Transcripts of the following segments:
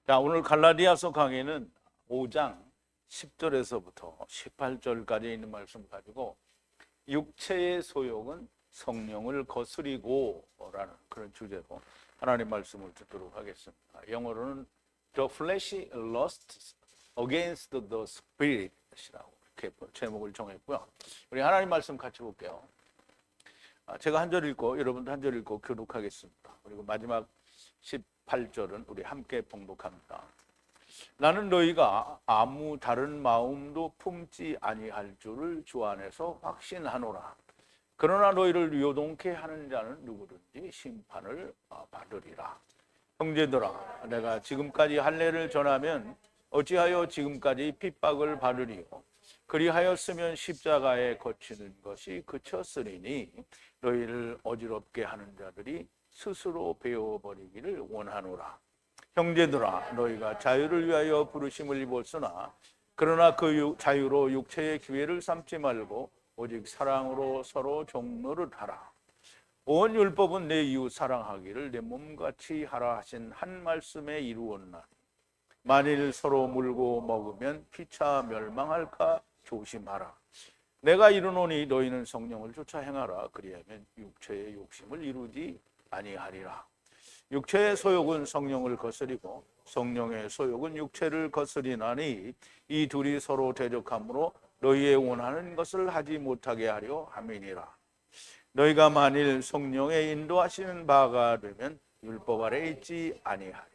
자, 오늘 갈라디아서 강의는 5장 10절에서부터 18절까지 있는 말씀 가지고 육체의 소욕은 성령을 거스리고 라는 그런 주제로 하나님 말씀을 듣도록 하겠습니다. 영어로는 The flesh lusts against the spirit 이라고 이렇게 제목을 정했고요. 우리 하나님 말씀 같이 볼게요. 제가 한 절 읽고 여러분도 한 절 읽고 교독하겠습니다. 그리고 마지막 18절은 우리 함께 봉독합니다. 나는 너희가 아무 다른 마음도 품지 아니할 줄을 주 안에서 확신하노라. 그러나 너희를 요동케 하는 자는 누구든지 심판을 받으리라. 형제들아, 내가 지금까지 할례를 전하면 어찌하여 지금까지 핍박을 받으리요? 그리하였으면 십자가에 거치는 것이 그쳤으리니 너희를 어지럽게 하는 자들이 스스로 배워버리기를 원하노라. 형제들아, 너희가 자유를 위하여 부르심을 입었으나 그러나 그 자유로 육체의 기회를 삼지 말고 오직 사랑으로 서로 종노릇하라. 온 율법은 내 이웃 사랑하기를 내 몸같이 하라 하신 한 말씀에 이루었나니 만일 서로 물고 먹으면 피차 멸망할까 조심하라. 내가 이르노니 너희는 성령을 쫓아 행하라. 그리하면 육체의 욕심을 이루지 아니하리라. 육체의 소욕은 성령을 거스리고 성령의 소욕은 육체를 거스리나니 이 둘이 서로 대적하므로 너희의 원하는 것을 하지 못하게 하려 함이니라. 너희가 만일 성령의 인도하시는 바가 되면 율법 아래 있지 아니하리라.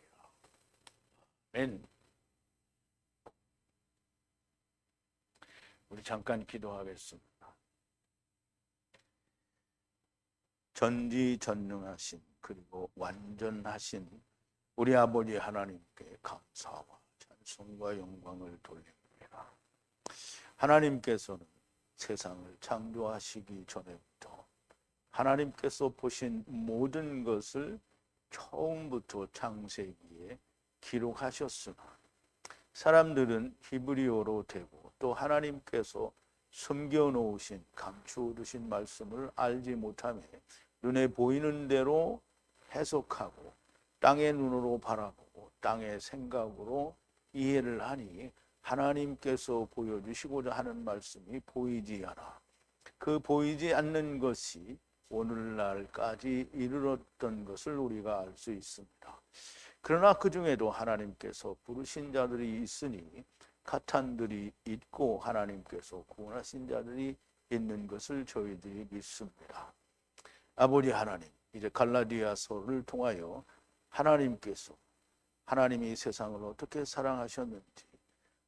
아멘. 우리 잠깐 기도하겠습니다. 전지전능하신 그리고 완전하신 우리 아버지 하나님께 감사와 찬송과 영광을 돌립니다. 하나님께서는 세상을 창조하시기 전에부터 하나님께서 보신 모든 것을 처음부터 창세기에 기록하셨으나 사람들은 히브리어로 되고 또 하나님께서 숨겨놓으신 감추어두신 말씀을 알지 못하며 눈에 보이는 대로 해석하고 땅의 눈으로 바라보고 땅의 생각으로 이해를 하니 하나님께서 보여주시고자 하는 말씀이 보이지 않아 그 보이지 않는 것이 오늘날까지 이르렀던 것을 우리가 알 수 있습니다. 그러나 그 중에도 하나님께서 부르신 자들이 있으니 가탄들이 있고 하나님께서 구원하신 자들이 있는 것을 저희들이 믿습니다. 아버지 하나님, 이제 갈라디아서를 통하여 하나님께서 하나님이 세상을 어떻게 사랑하셨는지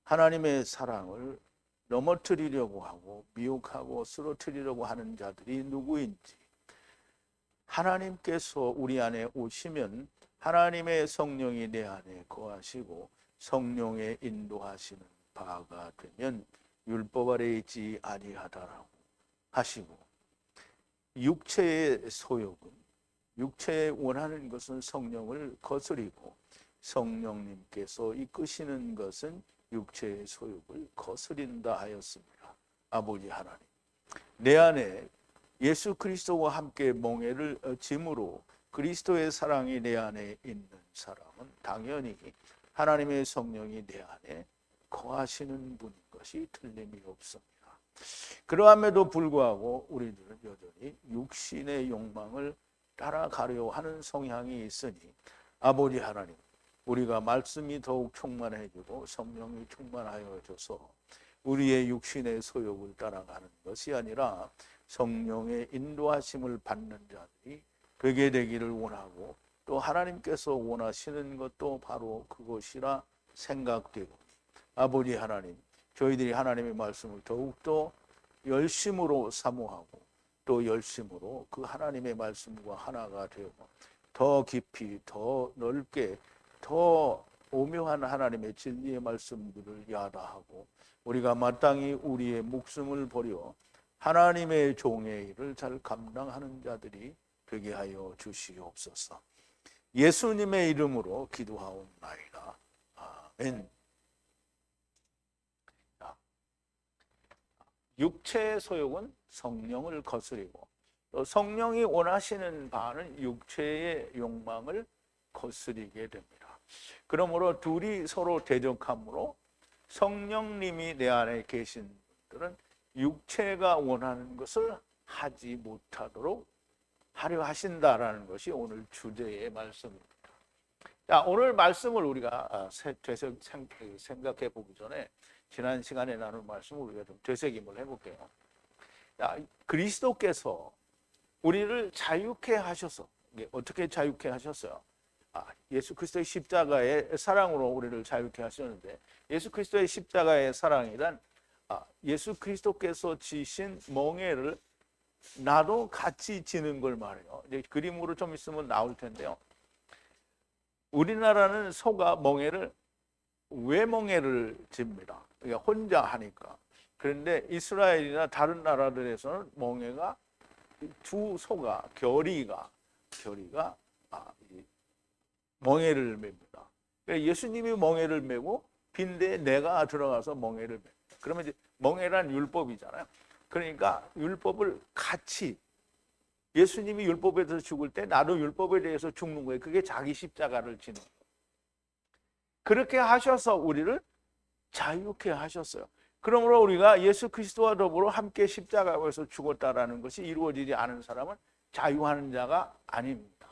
하나님의 사랑을 넘어뜨리려고 하고 미혹하고 쓰러뜨리려고 하는 자들이 누구인지 하나님께서 우리 안에 오시면 하나님의 성령이 내 안에 거하시고 성령의 인도하시는 바가 되면 율법 아래 있지 아니하다라고 하시고 육체의 소욕은 육체에 원하는 것은 성령을 거스리고 성령님께서 이끄시는 것은 육체의 소욕을 거스린다 하였습니다. 아버지 하나님, 내 안에 예수 그리스도와 함께 멍에를 짐으로 그리스도의 사랑이 내 안에 있는 사람은 당연히 하나님의 성령이 내 안에 거하시는 분인 것이 틀림이 없습니다. 그러함에도 불구하고 우리들은 여전히 육신의 욕망을 따라가려 하는 성향이 있으니 아버지 하나님, 우리가 말씀이 더욱 충만해지고 성령이 충만하여져서 우리의 육신의 소욕을 따라가는 것이 아니라 성령의 인도하심을 받는 자들이 되게 되기를 원하고 또 하나님께서 원하시는 것도 바로 그것이라 생각되고 아버지 하나님, 저희들이 하나님의 말씀을 더욱더 열심으로 사모하고 또 열심으로 그 하나님의 말씀과 하나가 되어 더 깊이 더 넓게 더 오묘한 하나님의 진리의 말씀들을 야다하고 우리가 마땅히 우리의 목숨을 버려 하나님의 종의 일을 잘 감당하는 자들이 되게 하여 주시옵소서. 예수님의 이름으로 기도하옵나이다. 아멘. 육체의 소욕은 성령을 거스리고 또 성령이 원하시는 바는 육체의 욕망을 거스리게 됩니다. 그러므로 둘이 서로 대적함으로 성령님이 내 안에 계신 분들은 육체가 원하는 것을 하지 못하도록 하려 하신다라는 것이 오늘 주제의 말씀입니다. 자, 오늘 말씀을 우리가 생각해 보기 전에 지난 시간에 나눈 말씀을 우리가 좀 되새김을 해볼게요. 자, 그리스도께서 우리를 자유케 하셔서, 어떻게 자유케 하셨어요? 예수 그리스도의 십자가의 사랑으로 우리를 자유케 하셨는데, 예수 그리스도의 십자가의 사랑이란 예수 그리스도께서 지신 멍에를 나도 같이 지는 걸 말해요. 이제 그림으로 좀 있으면 나올 텐데요. 우리나라는 소가 멍에를 외멍에를 집니다. 그러니까 혼자 하니까. 그런데 이스라엘이나 다른 나라들에서는 멍에가 두 소가 결의가 멍에를 맵니다. 그러니까 예수님이 멍에를 메고 빈대에 내가 들어가서 멍에를 맵니다. 그러면 이제 멍에란 율법이잖아요. 그러니까 율법을 같이, 예수님이 율법에 대해서 죽을 때 나도 율법에 대해서 죽는 거예요. 그게 자기 십자가를 지는 거예요. 그렇게 하셔서 우리를 자유케 하셨어요. 그러므로 우리가 예수 그리스도와 더불어 함께 십자가에서 죽었다라는 것이 이루어지지 않은 사람은 자유하는 자가 아닙니다.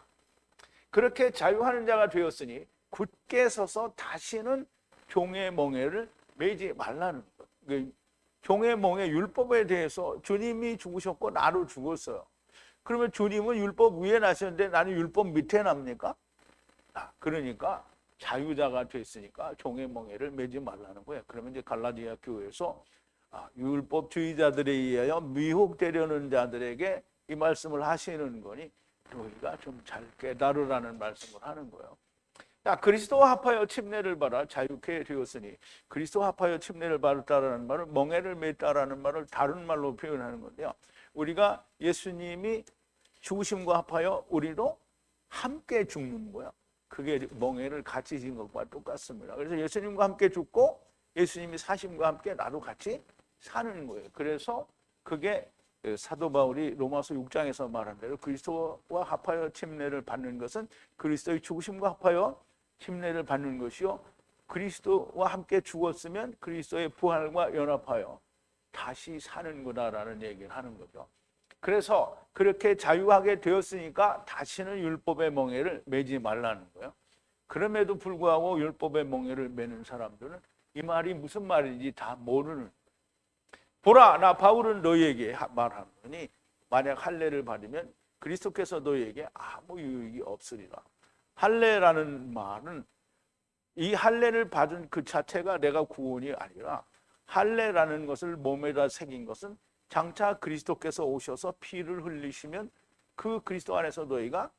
그렇게 자유하는 자가 되었으니 굳게 서서 다시는 종의 멍에를 매지 말라는 거예요. 종의 멍에 율법에 대해서 주님이 죽으셨고 나도 죽었어요. 그러면 주님은 율법 위에 나셨는데 나는 율법 밑에 납니까? 그러니까 자유자가 됐으니까 종의 멍에를 매지 말라는 거예요. 그러면 이제 갈라디아 교회에서 율법주의자들에 의하여 미혹되려는 자들에게 이 말씀을 하시는 거니 너희가 좀 잘 깨달으라는 말씀을 하는 거예요. 자, 그리스도와 합하여 침례를 받아 자유케 되었으니, 그리스도와 합하여 침례를 받았다라는 말은 멍에를 맸다라는 말을 다른 말로 표현하는 건데요. 우리가 예수님이 죽으심과 합하여 우리도 함께 죽는 거예요. 그게 멍에를 같이 진 것과 똑같습니다. 그래서 예수님과 함께 죽고 예수님이 사심과 함께 나도 같이 사는 거예요. 그래서 그게 사도 바울이 로마서 6장에서 말한 대로 그리스도와 합하여 침례를 받는 것은 그리스도의 죽으심과 합하여 침례를 받는 것이요, 그리스도와 함께 죽었으면 그리스도의 부활과 연합하여 다시 사는 거다라는 얘기를 하는 거죠. 그래서 그렇게 자유하게 되었으니까 다시는 율법의 멍에를 매지 말라는 거예요. 그럼에도 불구하고 율법의 멍에를 매는 사람들은 이 말이 무슨 말인지 다 모르는, 보라, 나 바울은 너희에게 말하노니 만약 할례를 받으면 그리스도께서 너희에게 아무 유익이 없으리라. 할례라는 말은, 이 할례를 받은 그 자체가 내가 구원이 아니라, 할례라는 것을 몸에다 새긴 것은 장차 그리스도께서 오셔서 피를 흘리시면 그 그리스도 안에서 너희가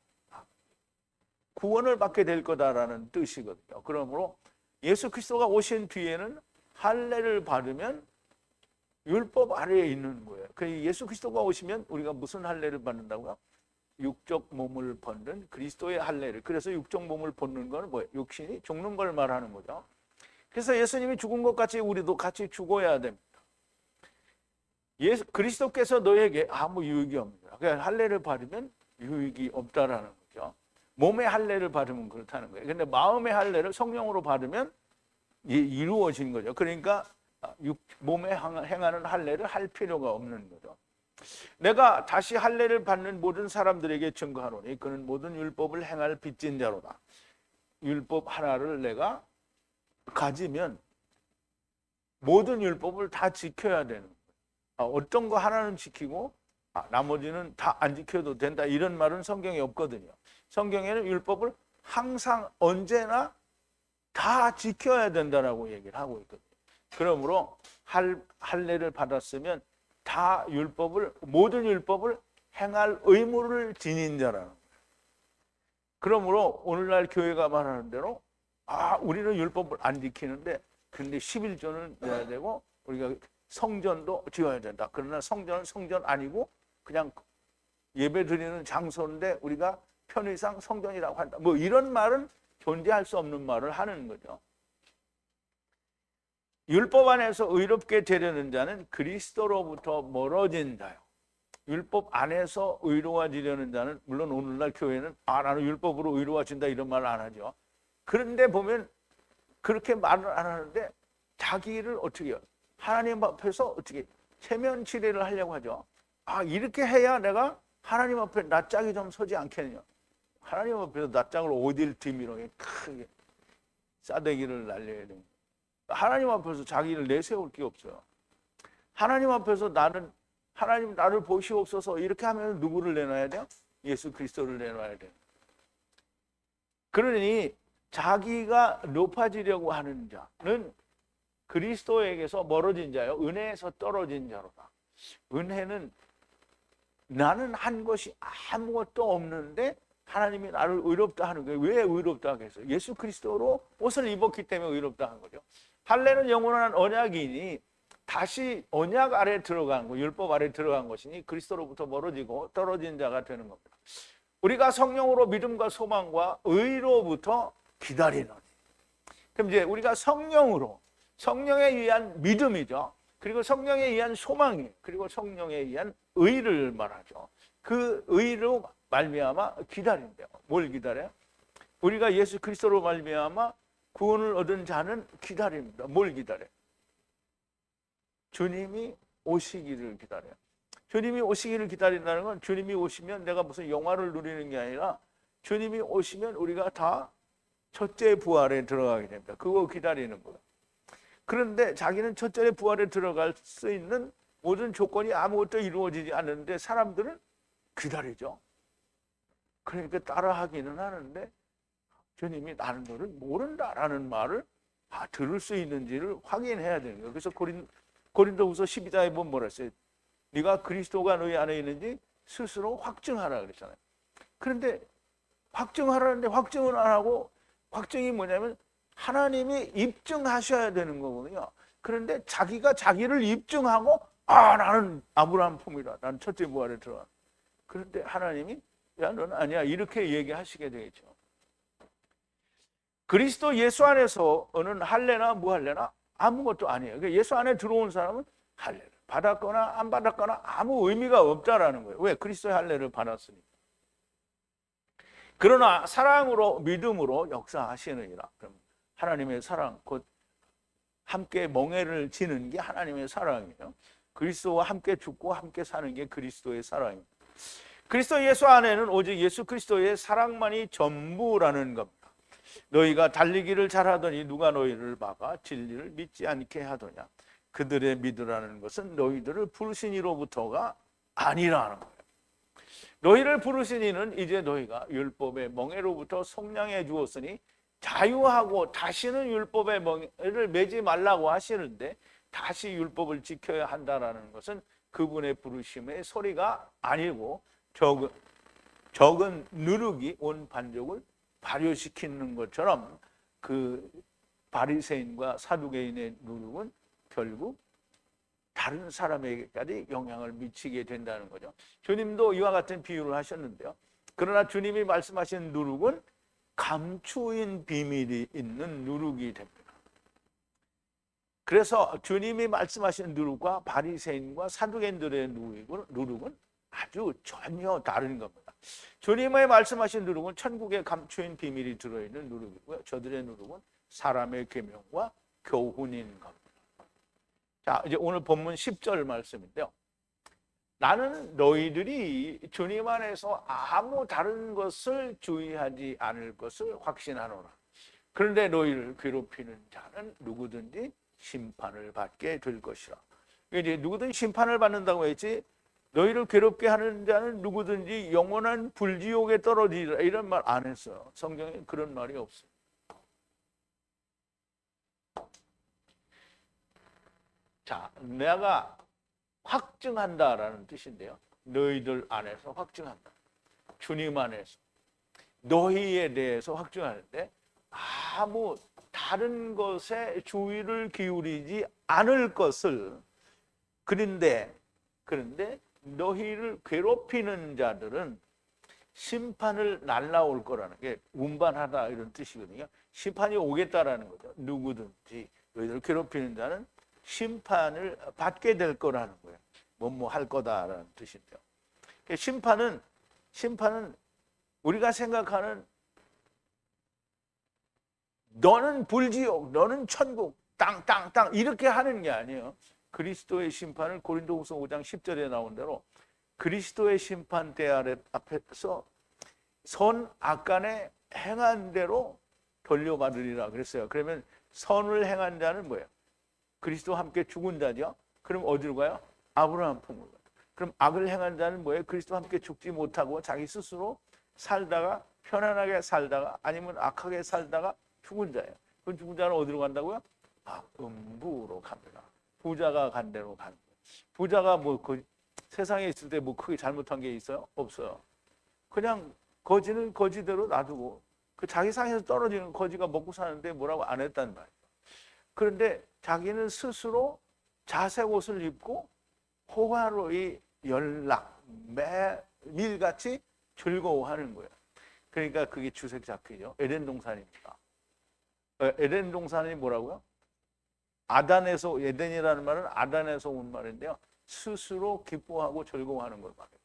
구원을 받게 될 거다라는 뜻이거든요. 그러므로 예수 그리스도가 오신 뒤에는 할례를 받으면 율법 아래에 있는 거예요. 예수 그리스도가 오시면 우리가 무슨 할례를 받는다고요? 육적 몸을 벗는 그리스도의 할례를. 그래서 육적 몸을 벗는 건 뭐예요? 육신이 죽는 걸 말하는 거죠. 그래서 예수님이 죽은 것 같이 우리도 같이 죽어야 됩니다. 그리스도께서 너에게 아무 유익이 없습니다. 그러니까 할례를 받으면 유익이 없다라는 거죠. 몸의 할례를 받으면 그렇다는 거예요. 그런데 마음의 할례를 성령으로 받으면 이루어진 거죠. 그러니까 몸에 행하는 할례를 할 필요가 없는 거죠. 내가 다시 할례를 받는 모든 사람들에게 증거하노니 그는 모든 율법을 행할 빚진 자로다. 율법 하나를 내가 가지면 모든 율법을 다 지켜야 되는 거예요. 어떤 거 하나는 지키고 나머지는 다 안 지켜도 된다, 이런 말은 성경에 없거든요. 성경에는 율법을 항상 언제나 다 지켜야 된다라고 얘기를 하고 있거든요. 그러므로 할례를 받았으면 다 모든 율법을 행할 의무를 지닌 자라는 거예요. 그러므로 오늘날 교회가 말하는 대로 우리는 율법을 안 지키는데 근데 11조는 내야 되고 우리가 성전도 지어야 된다. 그러나 성전은 성전 아니고 그냥 예배 드리는 장소인데 우리가 편의상 성전이라고 한다. 뭐 이런 말은 존재할 수 없는 말을 하는 거죠. 율법 안에서 의롭게 되려는 자는 그리스도로부터 멀어진 자요. 율법 안에서 의로워지려는 자는, 물론 오늘날 교회는 나는 율법으로 의로워진다 이런 말 안 하죠. 그런데 보면 그렇게 말을 안 하는데 자기를 어떻게 해요? 하나님 앞에서 어떻게 체면치레를 하려고 하죠. 아, 이렇게 해야 내가 하나님 앞에 낯짝이 좀 서지 않겠냐. 하나님 앞에서 낯짝을 어딜 뒤밀어 크게 싸대기를 날려야 됩니다. 하나님 앞에서 자기를 내세울 게 없어요. 하나님 앞에서 나는 하나님 나를 보시옵소서 이렇게 하면 누구를 내놔야 돼요? 예수 그리스도를 내놔야 돼요. 그러니 자기가 높아지려고 하는 자는 그리스도에게서 멀어진 자요, 은혜에서 떨어진 자로다. 은혜는 나는 한 것이 아무것도 없는데 하나님이 나를 의롭다 하는 거예요. 왜 의롭다 하겠어요? 예수 그리스도로 옷을 입었기 때문에 의롭다 한 거죠. 할례는 영원한 언약이니 다시 언약 아래 들어간 거, 율법 아래 들어간 것이니 그리스도로부터 멀어지고 떨어진 자가 되는 겁니다. 우리가 성령으로 믿음과 소망과 의로부터 기다리는. 그럼 이제 우리가 성령으로, 성령에 의한 믿음이죠. 그리고 성령에 의한 소망이, 그리고 성령에 의한 의를 말하죠. 그 의로 말미암아 기다린대요. 뭘 기다려요? 우리가 예수 그리스도로 말미암아 구원을 얻은 자는 기다립니다. 뭘 기다려요? 주님이 오시기를 기다려요. 주님이 오시기를 기다린다는 건 주님이 오시면 내가 무슨 영화를 누리는 게 아니라 주님이 오시면 우리가 다 첫째 부활에 들어가게 됩니다. 그거 기다리는 거예요. 그런데 자기는 첫째 부활에 들어갈 수 있는 모든 조건이 아무것도 이루어지지 않는데 사람들은 기다리죠. 그러니까 따라하기는 하는데 주님이 나는 너를 모른다라는 말을 들을 수 있는지를 확인해야 되는 거예요. 그래서 고린도후서 12장에 보면 뭐라 했어요? 네가 그리스도가 너희 안에 있는지 스스로 확증하라 그랬잖아요. 그런데 확증하라는데 확증을 안 하고, 확증이 뭐냐면 하나님이 입증하셔야 되는 거거든요. 그런데 자기가 자기를 입증하고 나는 아브라함 품이다. 나는 첫째 부활에 들어가. 그런데 하나님이 야 너는 아니야 이렇게 얘기하시게 되겠죠. 그리스도 예수 안에서는 할례나 무할례나 아무것도 아니에요. 그러니까 예수 안에 들어온 사람은 할례를 받았거나 안 받았거나 아무 의미가 없다라는 거예요. 왜? 그리스도의 할례를 받았으니까. 그러나 사랑으로 믿음으로 역사하시느니라. 그럼 하나님의 사랑, 곧 함께 멍에를 지는 게 하나님의 사랑이에요. 그리스도와 함께 죽고 함께 사는 게 그리스도의 사랑입니다. 그리스도 예수 안에는 오직 예수 그리스도의 사랑만이 전부라는 겁니다. 너희가 달리기를 잘하더니 누가 너희를 막아 진리를 믿지 않게 하더냐. 그들의 믿으라는 것은 너희들을 부르신 이로부터가 아니라는 거예요. 너희를 부르신 이는 이제 너희가 율법의 멍에로부터 속량해 주었으니 자유하고 다시는 율법의 멍에를 매지 말라고 하시는데 다시 율법을 지켜야 한다는 것은 그분의 부르심의 소리가 아니고 적은 누룩이 온 반족을 발효시키는 것처럼 그 바리새인과 사두개인의 누룩은 결국 다른 사람에게까지 영향을 미치게 된다는 거죠. 주님도 이와 같은 비유를 하셨는데요. 그러나 주님이 말씀하신 누룩은 감추인 비밀이 있는 누룩이 됩니다. 그래서 주님이 말씀하신 누룩과 바리새인과 사두개인들의 누룩은 아주 전혀 다른 겁니다. 주님의 말씀하신 누룩은 천국에 감추인 비밀이 들어있는 누룩이고요. 저들의 누룩은 사람의 계명과 교훈인 겁니다. 자, 이제 오늘 본문 10절 말씀인데요. 나는 너희들이 주님 안에서 아무 다른 것을 주의하지 않을 것을 확신하노라. 그런데 너희를 괴롭히는 자는 누구든지 심판을 받게 될 것이라. 이제 누구든지 심판을 받는다고 했지, 너희를 괴롭게 하는 자는 누구든지 영원한 불지옥에 떨어지리라 이런 말 안 했어요. 성경에 그런 말이 없어요. 자, 내가 확증한다라는 뜻인데요. 너희들 안에서 확증한다. 주님 안에서 너희에 대해서 확증하는데 아무 다른 것에 주의를 기울이지 않을 것을. 그런데 너희를 괴롭히는 자들은 심판을 날라올 거라는 게 운반하다 이런 뜻이거든요. 심판이 오겠다라는 거죠. 누구든지 너희를 괴롭히는 자는 심판을 받게 될 거라는 거예요. 뭐뭐 할 거다라는 뜻인데요. 심판은 우리가 생각하는 너는 불지옥, 너는 천국, 땅 이렇게 하는 게 아니에요. 그리스도의 심판을 고린도후서 5장 10절에 나온 대로 그리스도의 심판대 앞에서 선 악간에 행한 대로 돌려받으리라 그랬어요. 그러면 선을 행한 자는 뭐예요? 그리스도와 함께 죽은 자죠. 그럼 어디로 가요? 아브라함 품으로 가요. 그럼 악을 행한 자는 뭐예요? 그리스도와 함께 죽지 못하고 자기 스스로 살다가 편안하게 살다가 아니면 악하게 살다가 죽은 자예요. 그 죽은 자는 어디로 간다고요? 음부로 갑니다. 부자가 간 대로 가는 거예요. 부자가 뭐 그 세상에 있을 때 뭐 크게 잘못한 게 있어요? 없어요. 그냥 거지는 거지대로 놔두고 그 자기 상에서 떨어지는 거지가 먹고 사는데 뭐라고 안 했단 말이에요. 그런데 자기는 스스로 자색 옷을 입고 호화로이 연락 매일같이 즐거워하는 거예요. 그러니까 그게 주색 잡히죠. 에덴 동산입니다. 에덴 동산이 뭐라고요? 아단에서, 에덴이라는 말은 아단에서 온 말인데요. 스스로 기뻐하고 즐거워하는 걸 말해요.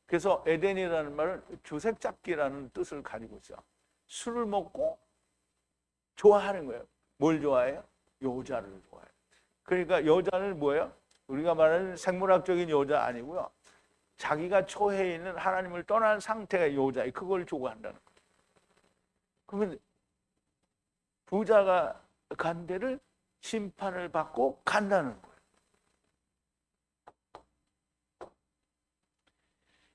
그래서 에덴이라는 말은 주색 잡기라는 뜻을 가지고 있어요. 술을 먹고 좋아하는 거예요. 뭘 좋아해요? 여자를 좋아해요. 그러니까 여자는 뭐예요? 우리가 말하는 생물학적인 여자 아니고요. 자기가 처해 있는 하나님을 떠난 상태가 여자예요. 그걸 좋아한다는 거예요. 그러면 부자가 간 데를 심판을 받고 간다는 거예요.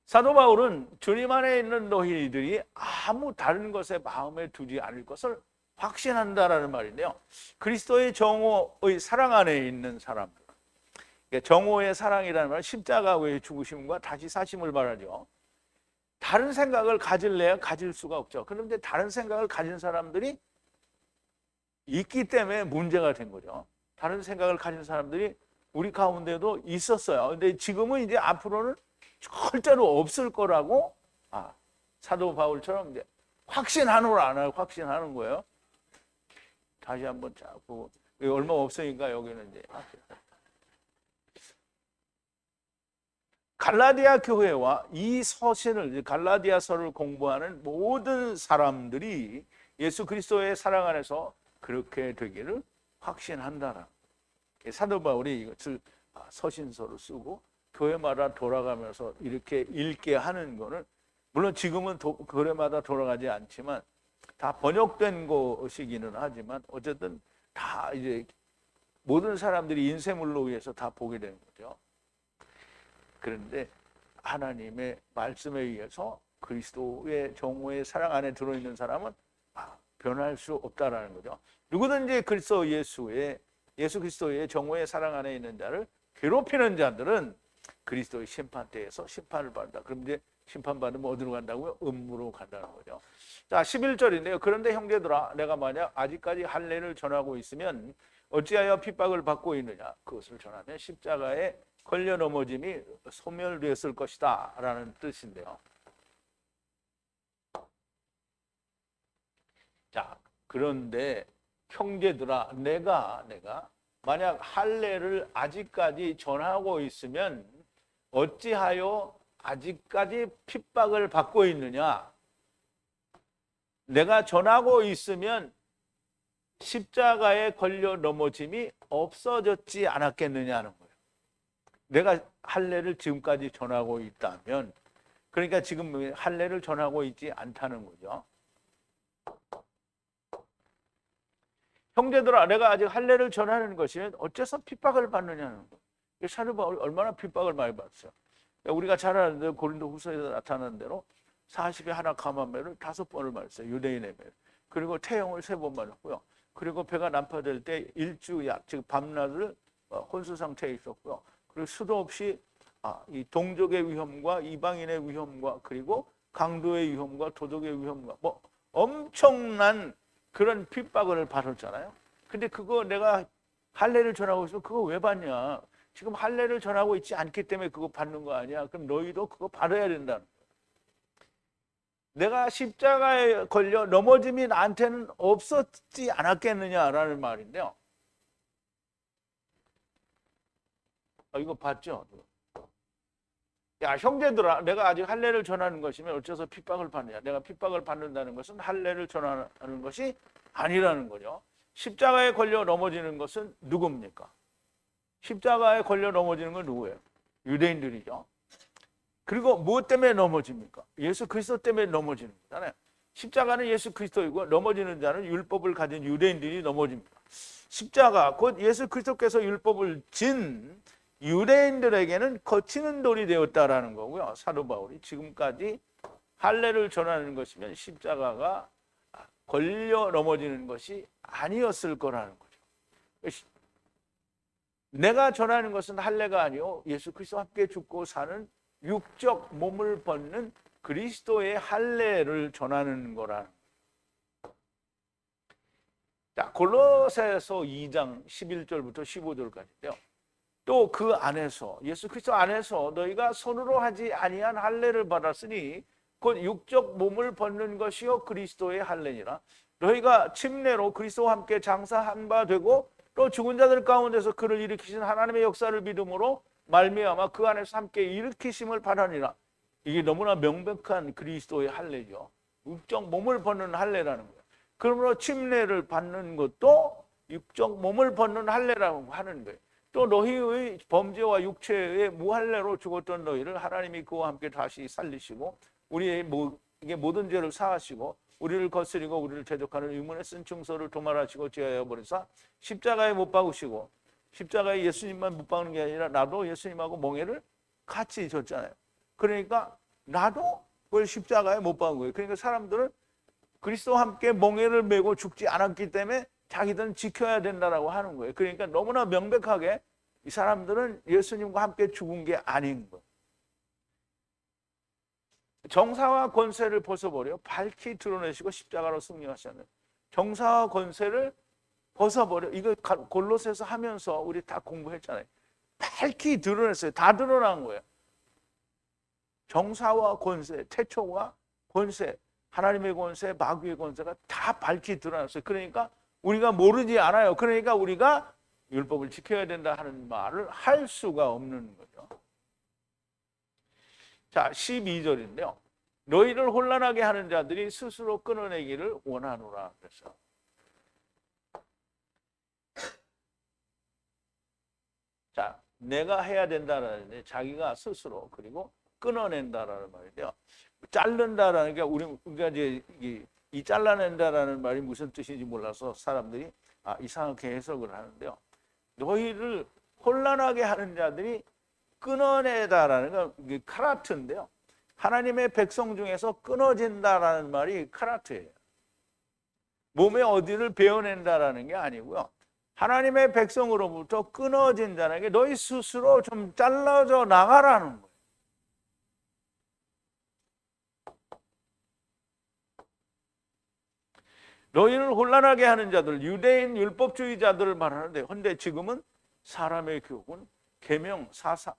사도 바울은 주님 안에 있는 너희들이 아무 다른 것에 마음에 두지 않을 것을 확신한다라는 말인데요. 그리스도의 정오의 사랑 안에 있는 사람들. 정오의 사랑이라는 말은 십자가의 죽으심과 다시 사심을 말하죠. 다른 생각을 가질래야 가질 수가 없죠. 그런데 다른 생각을 가진 사람들이 있기 때문에 문제가 된 거죠. 다른 생각을 가진 사람들이 우리 가운데도 있었어요. 근데 지금은 이제 앞으로는 절대로 없을 거라고 사도 바울처럼 이제 확신하노라 안 하고 확신하는 거예요. 다시 한번 자꾸 얼마 없으니까 여기는 이제 갈라디아 교회와 이 서신을 갈라디아서를 공부하는 모든 사람들이 예수 그리스도의 사랑 안에서 그렇게 되기를 확신한다라. 사도 바울이 이것을 서신서를 쓰고 교회마다 돌아가면서 이렇게 읽게 하는 거는 물론 지금은 교회마다 돌아가지 않지만 다 번역된 것이기는 하지만 어쨌든 다 이제 모든 사람들이 인쇄물로 의해서 다 보게 되는 거죠. 그런데 하나님의 말씀에 의해서 그리스도의 정오의 사랑 안에 들어있는 사람은 변할 수 없다라는 거죠. 누구든지 예수 그리스도의 정오의 사랑 안에 있는 자를 괴롭히는 자들은 그리스도의 심판대에서 심판을 받는다. 그럼 이제 심판받으면 어디로 간다고요? 음부로 간다는 거죠. 자, 11절인데요. 그런데 형제들아, 내가 만약 아직까지 할례를 전하고 있으면 어찌하여 핍박을 받고 있느냐? 그것을 전하면 십자가에 걸려 넘어짐이 소멸되었을 것이다 라는 뜻인데요. 자, 그런데 형제들아, 내가 만약 할례를 아직까지 전하고 있으면 어찌하여 아직까지 핍박을 받고 있느냐? 내가 전하고 있으면 십자가에 걸려 넘어짐이 없어졌지 않았겠느냐는 거예요. 내가 할례를 지금까지 전하고 있다면, 그러니까 지금 할례를 전하고 있지 않다는 거죠. 형제들아, 내가 아직 할례를 전하는 것이면 어째서 핍박을 받느냐는 거예요. 사도 바울이 얼마나 핍박을 많이 받았어요. 우리가 잘 아는데 고린도후서에서 나타난 대로 40에 하나 감한매를 5번을 맞았어요. 유대인의 매. 그리고 태형을 3번 맞았고요. 그리고 배가 난파될 때 일주약, 즉 밤낮을 혼수 상태에 있었고요. 그리고 수도 없이 이 동족의 위험과 이방인의 위험과 그리고 강도의 위험과 도덕의 위험과 뭐 엄청난 그런 핍박을 받았잖아요. 근데 그거 내가 할례를 전하고 있으면 그거 왜 받냐? 지금 할례를 전하고 있지 않기 때문에 그거 받는 거 아니야? 그럼 너희도 그거 받아야 된다는 거야. 내가 십자가에 걸려 넘어짐이 나한테는 없었지 않았겠느냐라는 말인데요. 이거 봤죠? 야, 형제들아, 내가 아직 할례를 전하는 것이면 어째서 핍박을 받느냐? 내가 핍박을 받는다는 것은 할례를 전하는 것이 아니라는 거죠. 십자가에 걸려 넘어지는 것은 누굽니까? 십자가에 걸려 넘어지는 건 누구예요? 유대인들이죠. 그리고 무엇 때문에 넘어집니까? 예수 그리스도 때문에 넘어지는 거잖아요. 십자가는 예수 그리스도이고 넘어지는 자는 율법을 가진 유대인들이 넘어집니다. 십자가 곧 예수 그리스도께서 율법을 진 유대인들에게는 거치는 돌이 되었다라는 거고요. 사도 바울이 지금까지 할례를 전하는 것이면 십자가가 걸려 넘어지는 것이 아니었을 거라는 거죠. 내가 전하는 것은 할례가 아니요 예수 그리스도와 함께 죽고 사는 육적 몸을 벗는 그리스도의 할례를 전하는 거라는 거예요. 자, 골로새서 2장 11절부터 15절까지인데요. 또 그 안에서 예수 그리스도 안에서 너희가 손으로 하지 아니한 할례를 받았으니 곧 육적 몸을 벗는 것이요 그리스도의 할례니라. 너희가 침례로 그리스도와 함께 장사한 바 되고 또 죽은 자들 가운데서 그를 일으키신 하나님의 역사를 믿음으로 말미암아 그 안에서 함께 일으키심을 받으니라. 이게 너무나 명백한 그리스도의 할례죠. 육적 몸을 벗는 할례라는 거예요. 그러므로 침례를 받는 것도 육적 몸을 벗는 할례라고 하는 거예요. 또 너희의 범죄와 육체의 무할례로 죽었던 너희를 하나님이 그와 함께 다시 살리시고 우리의 모든 죄를 사하시고 우리를 거스리고 우리를 대적하는 의문에 쓴 증서를 도말하시고 제하여 버리사 십자가에 못 박으시고 십자가에 예수님만 못 박는 게 아니라 나도 예수님하고 멍에를 같이 졌잖아요. 그러니까 나도 그걸 십자가에 못 박은 거예요. 그러니까 사람들은 그리스도와 함께 멍에를 메고 죽지 않았기 때문에 자기들은 지켜야 된다라고 하는 거예요. 그러니까 너무나 명백하게 이 사람들은 예수님과 함께 죽은 게 아닌 거예요. 정사와 권세를 벗어버려 밝히 드러내시고 십자가로 승리하셨는 정사와 권세를 벗어버려. 이거 골로새서 하면서 우리 다 공부했잖아요. 밝히 드러냈어요. 다 드러난 거예요. 정사와 권세, 태초와 권세, 하나님의 권세, 마귀의 권세가 다 밝히 드러났어요. 그러니까 우리가 모르지 않아요. 그러니까 우리가 율법을 지켜야 된다 하는 말을 할 수가 없는 거죠. 자, 12절인데요. 너희를 혼란하게 하는 자들이 스스로 끊어내기를 원하노라. 그래서 자, 내가 해야 된다라는데 자기가 스스로 그리고 끊어낸다라는 말인데요. 자른다라는 게 우리가 이제 이 잘라낸다라는 말이 무슨 뜻인지 몰라서 사람들이 이상하게 해석을 하는데요. 너희를 혼란하게 하는 자들이 끊어내다라는 건 카라트인데요. 하나님의 백성 중에서 끊어진다라는 말이 카라트예요. 몸의 어디를 베어낸다라는 게 아니고요. 하나님의 백성으로부터 끊어진다는 게 너희 스스로 좀 잘라져 나가라는 거예요. 너희를 혼란하게 하는 자들, 유대인 율법주의자들을 말하는데, 근데 지금은 사람의 교훈, 계명,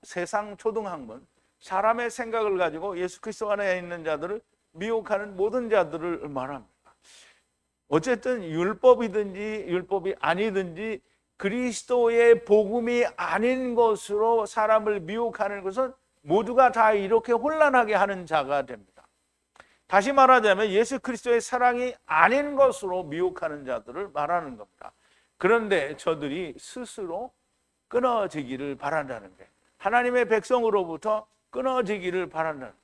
세상 초등학문, 사람의 생각을 가지고 예수 그리스도 안에 있는 자들을 미혹하는 모든 자들을 말합니다. 어쨌든 율법이든지 율법이 아니든지 그리스도의 복음이 아닌 것으로 사람을 미혹하는 것은 모두가 다 이렇게 혼란하게 하는 자가 됩니다. 다시 말하자면 예수 그리스도의 사랑이 아닌 것으로 미혹하는 자들을 말하는 겁니다. 그런데 저들이 스스로 끊어지기를 바란다는 게 하나님의 백성으로부터 끊어지기를 바란다는 거예요.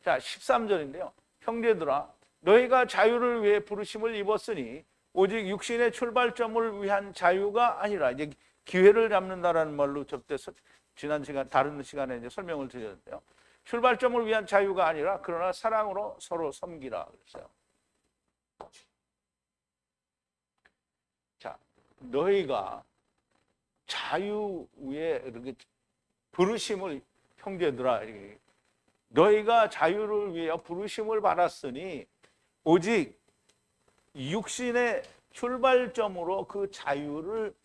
자, 13절인데요. 형제들아 너희가 자유를 위해 부르심을 입었으니 오직 육신의 출발점을 위한 자유가 아니라 이제 기회를 잡는다라는 말로 접대 지난 시간 다른 시간에 이제 설명을 드렸는데요. 출발점을 위한 자유가 아니라 그러나 사랑으로 서로 섬기라 그랬어요. 자, 너희가 자유 위에 이렇게 부르심을 형제들아 이렇게 너희가 자유를 위해 부르심을 받았으니 오직 육신의 출발점으로 그 자유를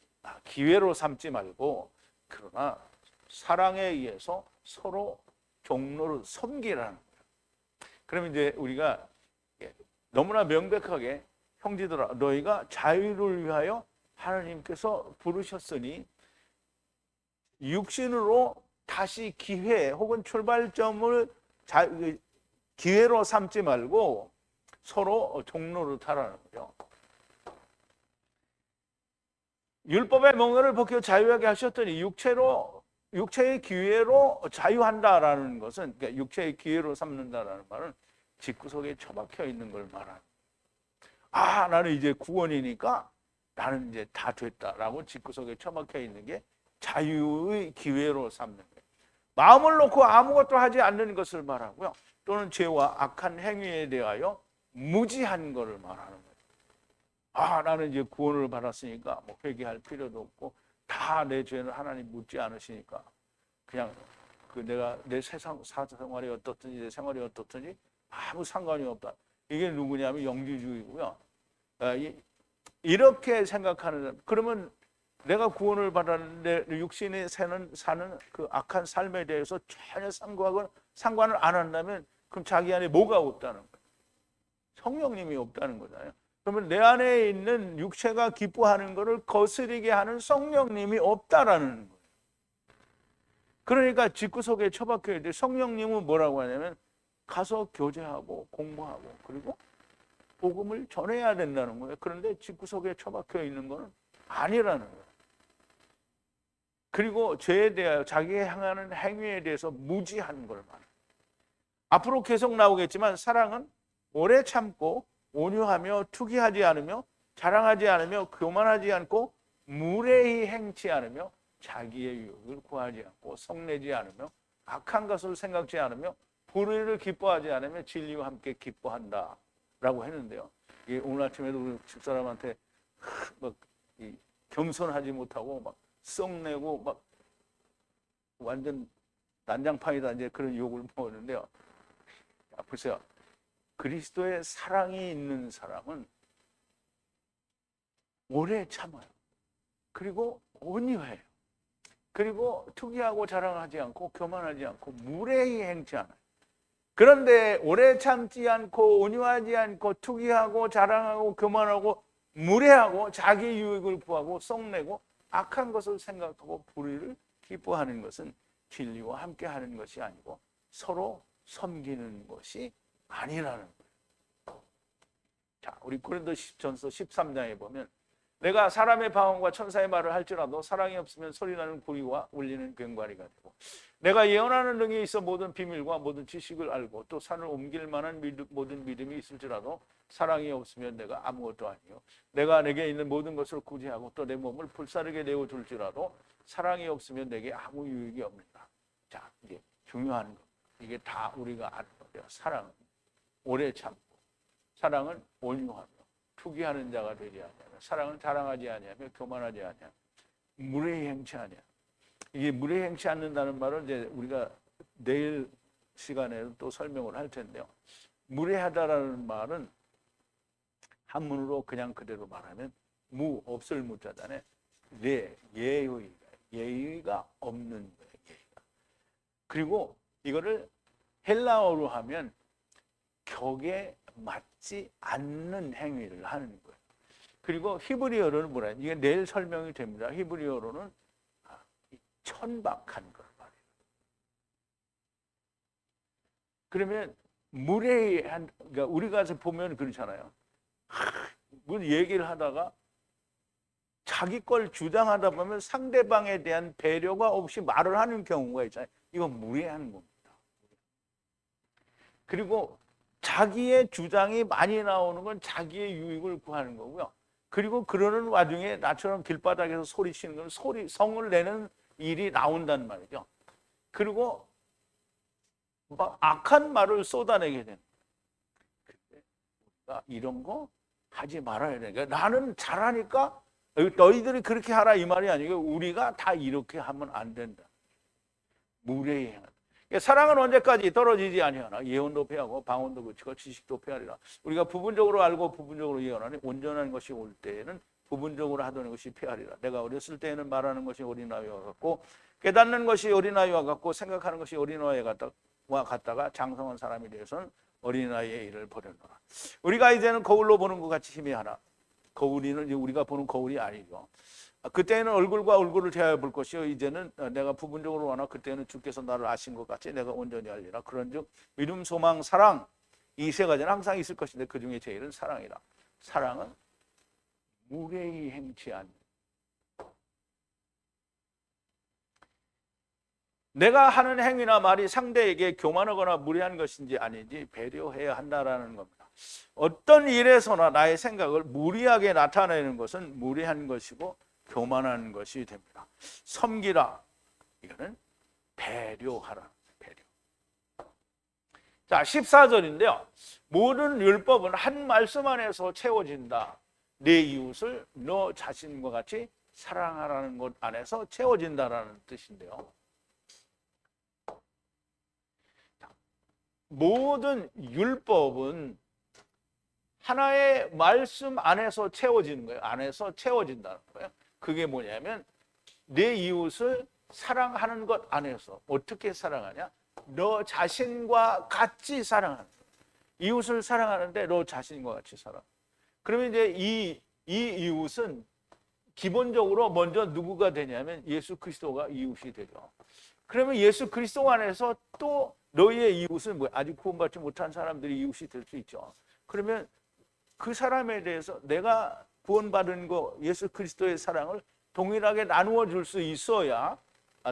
기회로 삼지 말고 그러나 사랑에 의해서 서로 종로를 섬기라는 거예요. 그러면 이제 우리가 너무나 명백하게 형제들아 너희가 자유를 위하여 하나님께서 부르셨으니 육신으로 다시 기회 혹은 출발점을 기회로 삼지 말고 서로 종로를 타라는 거죠. 율법의 멍에를 벗겨 자유하게 하셨더니 육체의 기회로 자유한다라는 것은, 그러니까 육체의 기회로 삼는다라는 말은 집구석에 처박혀 있는 걸 말하는. 아, 나는 이제 구원이니까 나는 이제 다 됐다라고 집구석에 처박혀 있는 게 자유의 기회로 삼는 거예요. 마음을 놓고 아무것도 하지 않는 것을 말하고요. 또는 죄와 악한 행위에 대하여 무지한 것을 말하는 거예요. 아, 나는 이제 구원을 받았으니까 뭐 회개할 필요도 없고 다 내 죄는 하나님 묻지 않으시니까 그냥 내가 내 세상 사생활이 어떻든지 내 생활이 어떻든지 아무 상관이 없다. 이게 누구냐면 영지주의고요. 이렇게 생각하는, 그러면 내가 구원을 받았는데 육신이 사는 그 악한 삶에 대해서 전혀 상관을 안 한다면 그럼 자기 안에 뭐가 없다는 거예요? 성령님이 없다는 거잖아요. 그러면 내 안에 있는 육체가 기뻐하는 것을 거스르게 하는 성령님이 없다라는 거예요. 그러니까 집구석에 처박혀야 돼. 성령님은 뭐라고 하냐면 가서 교제하고 공부하고 그리고 복음을 전해야 된다는 거예요. 그런데 집구석에 처박혀 있는 것은 아니라는 거예요. 그리고 죄에 대하여 자기가 향하는 행위에 대해서 무지한 걸 말해요. 앞으로 계속 나오겠지만 사랑은 오래 참고 온유하며 투기하지 않으며 자랑하지 않으며 교만하지 않고 무례히 행치 않으며 자기의 유익을 구하지 않고 성내지 않으며 악한 것을 생각지 않으며 불의를 기뻐하지 않으며 진리와 함께 기뻐한다 라고 했는데요. 오늘 아침에도 우리 집사람한테 막 겸손하지 못하고 막 썩내고 막 완전 난장판이다 이제 그런 욕을 먹었는데요. 보세요. 그리스도의 사랑이 있는 사람은 오래 참아요. 그리고 온유해요. 그리고 투기하고 자랑하지 않고 교만하지 않고 무례히 행치 않아요. 그런데 오래 참지 않고 온유하지 않고 투기하고 자랑하고 교만하고 무례하고 자기 유익을 구하고 썩내고 악한 것을 생각하고 불의를 기뻐하는 것은 진리와 함께 하는 것이 아니고 서로 섬기는 것이 아니라는 거예요. 자, 우리 고린도전서 13장에 보면 내가 사람의 방언과 천사의 말을 할지라도 사랑이 없으면 소리나는 구리와 울리는 괭과리가 되고 내가 예언하는 능력이 있어 모든 비밀과 모든 지식을 알고 또 산을 옮길 만한 모든 믿음이 있을지라도 사랑이 없으면 내가 아무것도 아니요 내가 내게 있는 모든 것을 구제하고 또 내 몸을 불사르게 내어줄지라도 사랑이 없으면 내게 아무 유익이 없는다. 자, 이제 중요한 거 이게 다 우리가 아는 거예요. 사랑은 오래 참고 사랑은 온유하며 투기하는 자가 되지 아니하며 사랑은 자랑하지 아니하며 교만하지 아니하며 무례히 행치 아니하며. 이게 무례히 행치 않는다는 말은 이제 우리가 내일 시간에 또 설명을 할 텐데요. 무례하다라는 말은 한문으로 그냥 그대로 말하면 없을 무자잖아요. 예의가 없는 거예요. 예의가. 그리고 이거를 헬라어로 하면 격에 맞지 않는 행위를 하는 거예요. 그리고 히브리어로는 뭐라 해요? 이게 내일 설명이 됩니다. 히브리어로는 천박한 걸 말해요. 그러면 무례한, 그러니까 우리가 보면 그렇잖아요. 뭐 얘기를 하다가 자기 걸 주장하다 보면 상대방에 대한 배려가 없이 말을 하는 경우가 있잖아요. 이건 무례한 겁니다. 그리고 자기의 주장이 많이 나오는 건 자기의 유익을 구하는 거고요. 그리고 그러는 와중에 나처럼 길바닥에서 소리치는 건 성을 내는 일이 나온단 말이죠. 그리고 막 악한 말을 쏟아내게 되는 거예요. 그러니까 이런 거 하지 말아야 돼. 그러니까 나는 잘하니까 너희들이 그렇게 하라 이 말이 아니고 우리가 다 이렇게 하면 안 된다. 무례히 행한다. 사랑은 언제까지 떨어지지 아니하나 예언도 폐하고 방언도 그치고 지식도 폐하리라. 우리가 부분적으로 알고 부분적으로 예언하니 온전한 것이 올 때에는 부분적으로 하던 것이 폐하리라. 내가 어렸을 때에는 말하는 것이 어린아이와 같고 깨닫는 것이 어린아이와 같고 생각하는 것이 어린아이와 같다가 장성한 사람이 되어서는 어린아이의 일을 버렸노라. 우리가 이제는 거울로 보는 것 같이 희미하나 거울이는 이제 우리가 보는 거울이 아니죠. 그때는 얼굴과 얼굴을 대하여 볼 것이요 이제는 내가 부분적으로 하나 그때는 주께서 나를 아신 것 같이 내가 온전히 알리라. 그런즉 믿음, 소망, 사랑 이 세 가지는 항상 있을 것인데 그 중에 제일은 사랑이라. 사랑은 무례히 행치 않는 내가 하는 행위나 말이 상대에게 교만하거나 무례한 것인지 아닌지 배려해야 한다라는 겁니다. 어떤 일에서나 나의 생각을 무리하게 나타내는 것은 무례한 것이고 교만한 것이 됩니다. 섬기라, 이거는 배려하라. 배려. 자, 14절인데요. 모든 율법은 한 말씀 안에서 채워진다. 내 이웃을 너 자신과 같이 사랑하라는 것 안에서 채워진다라는 뜻인데요. 모든 율법은 하나의 말씀 안에서 채워지는 거예요. 안에서 채워진다는 거예요. 그게 뭐냐면 내 이웃을 사랑하는 것 안에서. 어떻게 사랑하냐? 너 자신과 같이 사랑하는 거예요. 이웃을 사랑하는데 너 자신과 같이 사랑. 그러면 이제 이 이웃은 기본적으로 먼저 누구가 되냐면 예수 그리스도가 이웃이 되죠. 그러면 예수 그리스도 안에서 또 너희의 이웃은 뭐야? 아직 구원받지 못한 사람들이 이웃이 될 수 있죠. 그러면 그 사람에 대해서 내가 구원받은 거 예수 그리스도의 사랑을 동일하게 나누어 줄 수 있어야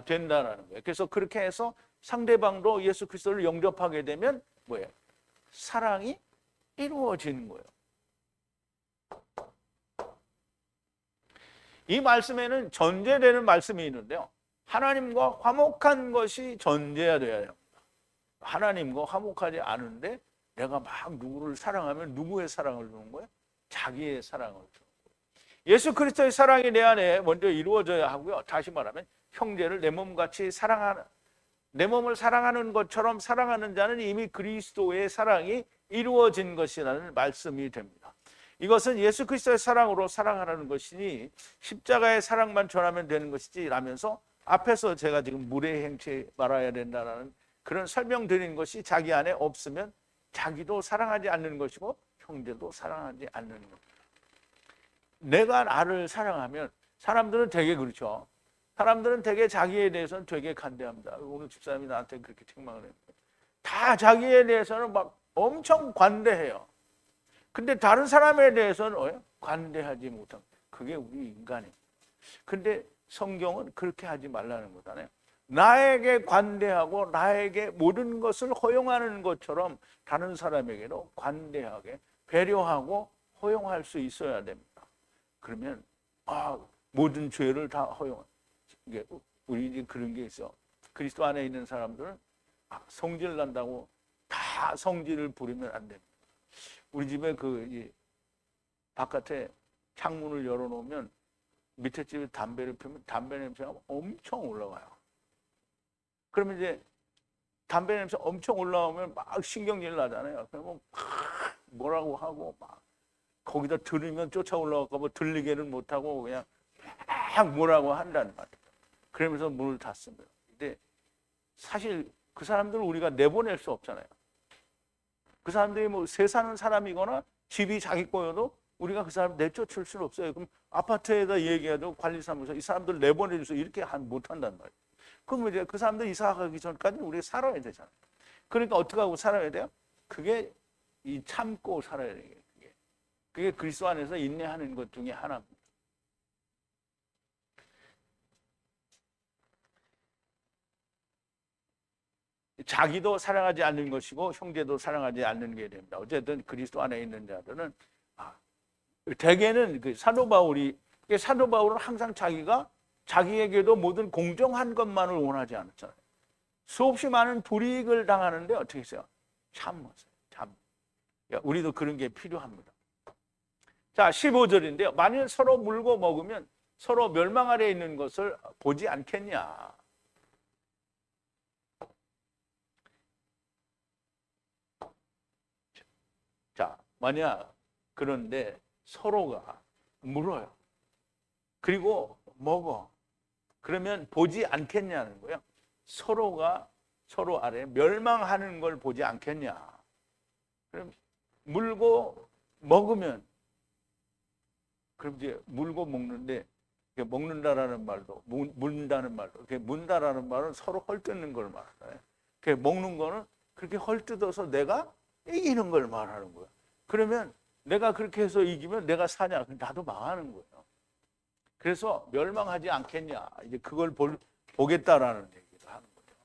된다는 거예요. 그래서 그렇게 해서 상대방도 예수 그리스도를 영접하게 되면 뭐예요? 사랑이 이루어지는 거예요. 이 말씀에는 전제되는 말씀이 있는데요. 하나님과 화목한 것이 전제가 되어야 됩니다. 하나님과 화목하지 않은데 내가 막 누구를 사랑하면 누구의 사랑을 주는 거예요? 자기의 사랑을 주는 거예요. 예수 그리스도의 사랑이 내 안에 먼저 이루어져야 하고요. 다시 말하면 형제를 내 몸같이 사랑하는, 내 몸을 사랑하는 것처럼 사랑하는 자는 이미 그리스도의 사랑이 이루어진 것이라는 말씀이 됩니다. 이것은 예수 그리스도의 사랑으로 사랑하라는 것이니 십자가의 사랑만 전하면 되는 것이지 라면서 앞에서 제가 지금 무례 행치 말아야 된다는 그런 설명드린 것이 자기 안에 없으면 자기도 사랑하지 않는 것이고 형제도 사랑하지 않는 것. 내가 나를 사랑하면 사람들은 되게 그렇죠. 사람들은 되게 자기에 대해서는 되게 간대합니다. 오늘 집사님이 나한테 그렇게 책망을 했는데 다 자기에 대해서는 막 엄청 관대해요. 근데 다른 사람에 대해서는 관대하지 못한, 그게 우리 인간이에요. 근데 성경은 그렇게 하지 말라는 거잖아요. 나에게 관대하고 나에게 모든 것을 허용하는 것처럼 다른 사람에게도 관대하게 배려하고 허용할 수 있어야 됩니다. 그러면 모든 죄를 다 허용. 이게 우리 이제 그런 게 있어. 그리스도 안에 있는 사람들은 성질 난다고 다 성질을 부리면 안 됩니다. 우리 집에 바깥에 창문을 열어놓으면 밑에 집에 담배를 피우면 담배 냄새가 엄청 올라와요. 그러면 이제 담배 냄새 엄청 올라오면 막 신경질 나잖아요. 그러면 막 뭐라고 하고 막 거기다 들으면 쫓아 올라갈까 봐 들리게는 못하고 그냥 막 뭐라고 한다는 말이에요. 그러면서 문을 닫습니다. 근데 사실 그 사람들을 우리가 내보낼 수 없잖아요. 그 사람들이 뭐 새 사는 사람이거나 집이 자기 거여도 우리가 그 사람 내쫓을 수는 없어요. 그럼 아파트에다 얘기해도 관리사무소 이 사람들 내보내줘서 이렇게 못한단 말이에요. 그럼 이제 그 사람들 이사 가기 전까지 우리가 살아야 되잖아요. 그러니까 어떻게 하고 살아야 돼요? 그게 이 참고 살아야 돼요. 그게 그리스도 안에서 인내하는 것 중에 하나입니다. 자기도 사랑하지 않는 것이고 형제도 사랑하지 않는 게 됩니다. 어쨌든 그리스도 안에 있는 자들은 대개는 사도 바울은 항상 자기에게도 모든 공정한 것만을 원하지 않았잖아요. 수없이 많은 불이익을 당하는데 어떻게 했어요? 참았어요. 우리도 그런 게 필요합니다. 자, 15절인데요. 만일 서로 물고 먹으면 서로 멸망 아래에 있는 것을 보지 않겠냐. 자, 만약 그런데 서로가 물어요. 그리고 먹어. 그러면 보지 않겠냐는 거예요. 서로가 서로 아래 멸망하는 걸 보지 않겠냐. 그럼 물고 먹으면, 그럼 이제 물고 먹는데 먹는다라는 말도 문다는 말도, 문다라는 말은 서로 헐뜯는 걸 말하잖아요. 먹는 거는 그렇게 헐뜯어서 내가 이기는 걸 말하는 거예요. 그러면 내가 그렇게 해서 이기면 내가 사냐? 나도 망하는 거예요. 그래서 멸망하지 않겠냐? 이제 그걸 보겠다라는 얘기를 하는 거예요.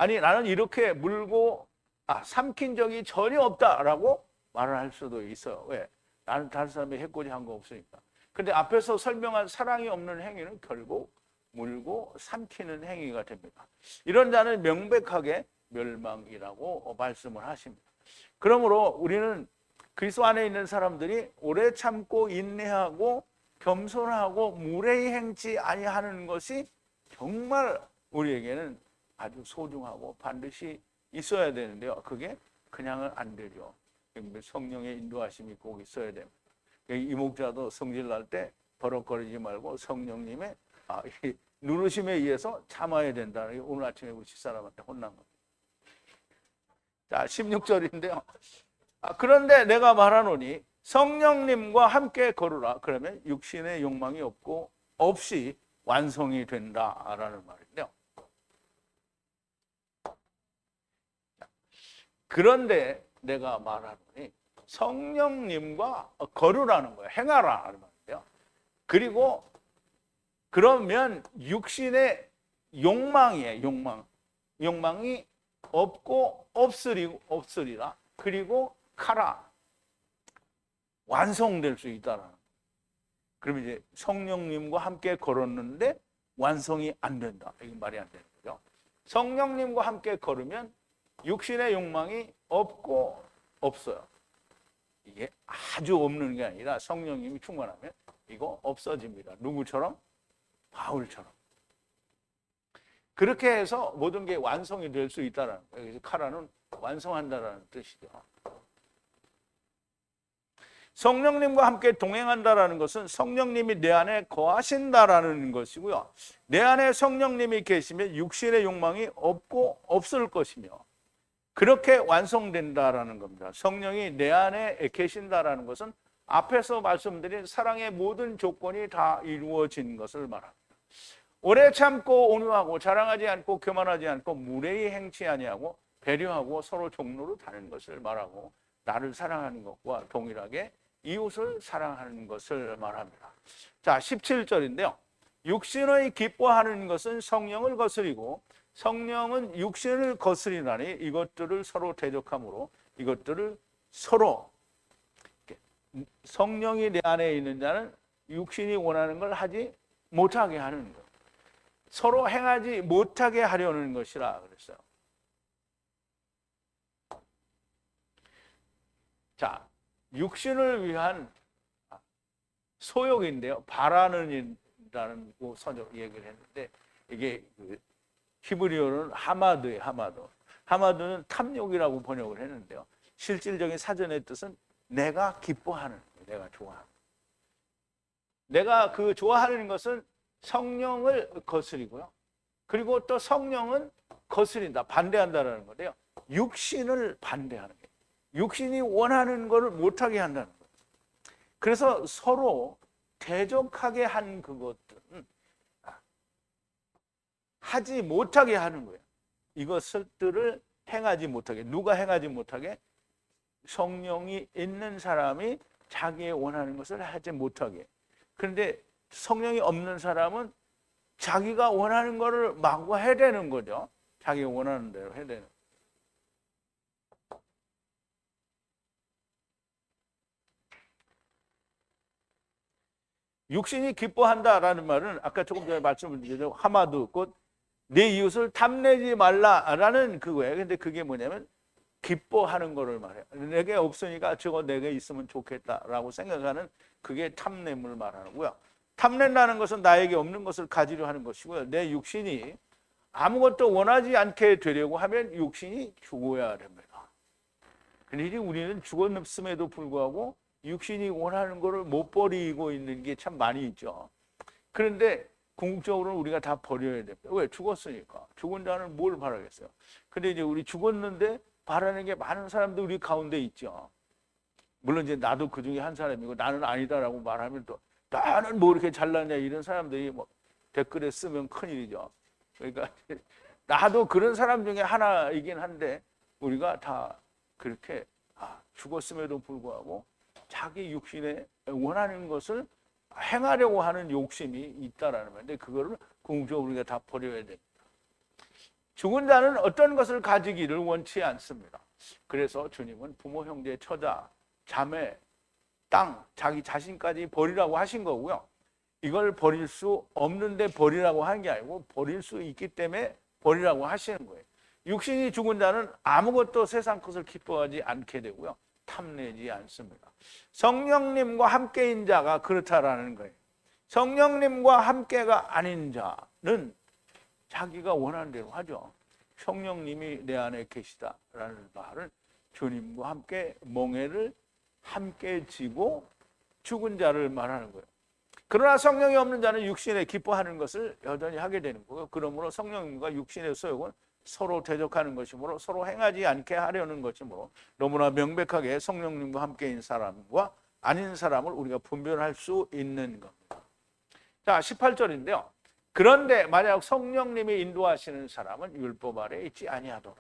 아니 나는 이렇게 물고 삼킨 적이 전혀 없다라고 말을 할 수도 있어요. 왜? 나는 다른 사람이 해코지 한 거 없으니까. 근데 앞에서 설명한 사랑이 없는 행위는 결국 물고 삼키는 행위가 됩니다. 이런 자는 명백하게 멸망이라고 말씀을 하십니다. 그러므로 우리는 그리스도 안에 있는 사람들이 오래 참고 인내하고 겸손하고 무례히 행치 아니하는 것이 정말 우리에게는 아주 소중하고 반드시 있어야 되는데요. 그게 그냥은 안 되죠. 성령의 인도하심이 꼭 있어야 됩니다. 이목자도 성질 날 때 버럭거리지 말고 성령님의 누르심에 의해서 참아야 된다. 오늘 아침에 우리 집사람한테 혼난 겁니다. 자, 16절인데요. 그런데 내가 말하노니 성령님과 함께 걸으라. 그러면 육신의 욕망이 없이 완성이 된다라는 말인데요. 그런데 내가 말하노니 성령님과 걸으라는 거예요. 행하라는 말인데요. 그리고 그러면 육신의 욕망이 없고 없으리라. 그리고 가라. 완성될 수 있다라는 거예요. 그러면 이제 성령님과 함께 걸었는데 완성이 안 된다. 이게 말이 안 되는 거죠. 성령님과 함께 걸으면 육신의 욕망이 없어요. 이게 아주 없는 게 아니라 성령님이 충만하면 이거 없어집니다. 누구처럼? 바울처럼. 그렇게 해서 모든 게 완성이 될 수 있다는 거예요. 그래서 카라는 완성한다라는 뜻이죠. 성령님과 함께 동행한다라는 것은 성령님이 내 안에 거하신다라는 것이고요. 내 안에 성령님이 계시면 육신의 욕망이 없을 것이며 그렇게 완성된다라는 겁니다. 성령이 내 안에 계신다라는 것은 앞에서 말씀드린 사랑의 모든 조건이 다 이루어진 것을 말합니다. 오래 참고 온유하고 자랑하지 않고 교만하지 않고 무례히 행치 아니하고 배려하고 서로 종로로 다는 것을 말하고 나를 사랑하는 것과 동일하게 이웃을 사랑하는 것을 말합니다. 자, 17절인데요. 육신의 기뻐하는 것은 성령을 거스리고 성령은 육신을 거스리나니 이것들을 서로 대적하므로 이것들을 서로 성령이 내 안에 있는 자는 육신이 원하는 걸 하지 못하게 하는 것. 서로 행하지 못하게 하려는 것이라 그랬어요. 자, 육신을 위한 소욕인데요. 바라는 이라는 서적 얘기를 했는데 이게 히브리어는 하마드예요. 하마드는 탐욕이라고 번역을 했는데요. 실질적인 사전의 뜻은 내가 기뻐하는, 내가 좋아하는. 내가 그 좋아하는 것은 성령을 거스리고요. 그리고 또 성령은 거스린다, 반대한다라는 건데요. 육신을 반대하는 거예요. 육신이 원하는 것을 못하게 한다는 거예요. 그래서 서로 대적하게 한 그것들은 하지 못하게 하는 거예요. 이것들을 행하지 못하게. 누가 행하지 못하게? 성령이 있는 사람이 자기의 원하는 것을 하지 못하게. 그런데 성령이 없는 사람은 자기가 원하는 것을 마구 해야 되는 거죠. 자기가 원하는 대로 해야 되는 거예요. 육신이 기뻐한다라는 말은 아까 조금 전에 말씀을 드렸죠. 하마드, 곧 내 이웃을 탐내지 말라라는 그거예요. 근데 그게 뭐냐면 기뻐하는 거를 말해요. 내게 없으니까 저거 내게 있으면 좋겠다라고 생각하는 그게 탐냄을 말하는 거고요. 탐낸다는 것은 나에게 없는 것을 가지려 하는 것이고요. 내 육신이 아무것도 원하지 않게 되려고 하면 육신이 죽어야 됩니다. 그런데 우리는 죽었음에도 불구하고 육신이 원하는 것을 못 버리고 있는 게 참 많이 있죠. 그런데 궁극적으로는 우리가 다 버려야 됩니다. 왜? 죽었으니까. 죽은 자는 뭘 바라겠어요? 근데 이제 우리 죽었는데 바라는 게 많은 사람도 우리 가운데 있죠. 물론 이제 나도 그 중에 한 사람이고 나는 아니다라고 말하면 또 나는 뭐 이렇게 잘났냐 이런 사람들이 뭐 댓글에 쓰면 큰일이죠. 그러니까 나도 그런 사람 중에 하나이긴 한데 우리가 다 그렇게 죽었음에도 불구하고 자기 육신에 원하는 것을 행하려고 하는 욕심이 있다라는 건데 그거를 궁극적으로 우리가 다 버려야 됩니다. 죽은 자는 어떤 것을 가지기를 원치 않습니다. 그래서 주님은 부모, 형제, 처자, 자매, 땅, 자기 자신까지 버리라고 하신 거고요. 이걸 버릴 수 없는데 버리라고 한 게 아니고 버릴 수 있기 때문에 버리라고 하시는 거예요. 육신이 죽은 자는 아무것도 세상 것을 기뻐하지 않게 되고요. 탐내지 않습니다. 성령님과 함께인 자가 그렇다라는 거예요. 성령님과 함께가 아닌 자는 자기가 원하는 대로 하죠. 성령님이 내 안에 계시다라는 말은 주님과 함께 멍에를 함께 지고 죽은 자를 말하는 거예요. 그러나 성령이 없는 자는 육신에 기뻐하는 것을 여전히 하게 되는 거예요. 그러므로 성령님과 육신의 소욕은 서로 대적하는 것이므로 서로 행하지 않게 하려는 것이므로 너무나 명백하게 성령님과 함께인 사람과 아닌 사람을 우리가 분별할 수 있는 겁니다. 자, 18절인데요. 그런데 만약 성령님이 인도하시는 사람은 율법 아래 있지 아니하더라.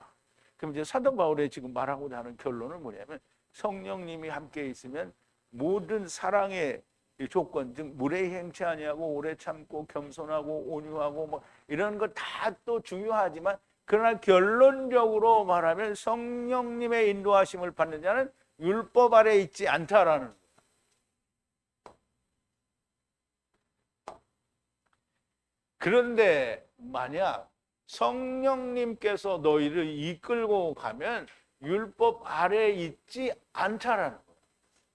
그럼 이제 사도 바울이 지금 말하고자 하는 결론은 뭐냐면 성령님이 함께 있으면 모든 사랑의 조건, 즉 무례히 행치 아니하고 오래 참고 겸손하고 온유하고 뭐 이런 거 다 또 중요하지만 그러나 결론적으로 말하면 성령님의 인도하심을 받는 자는 율법 아래 있지 않다라는 거예요. 그런데 만약 성령님께서 너희를 이끌고 가면 율법 아래 있지 않다라는 거예요.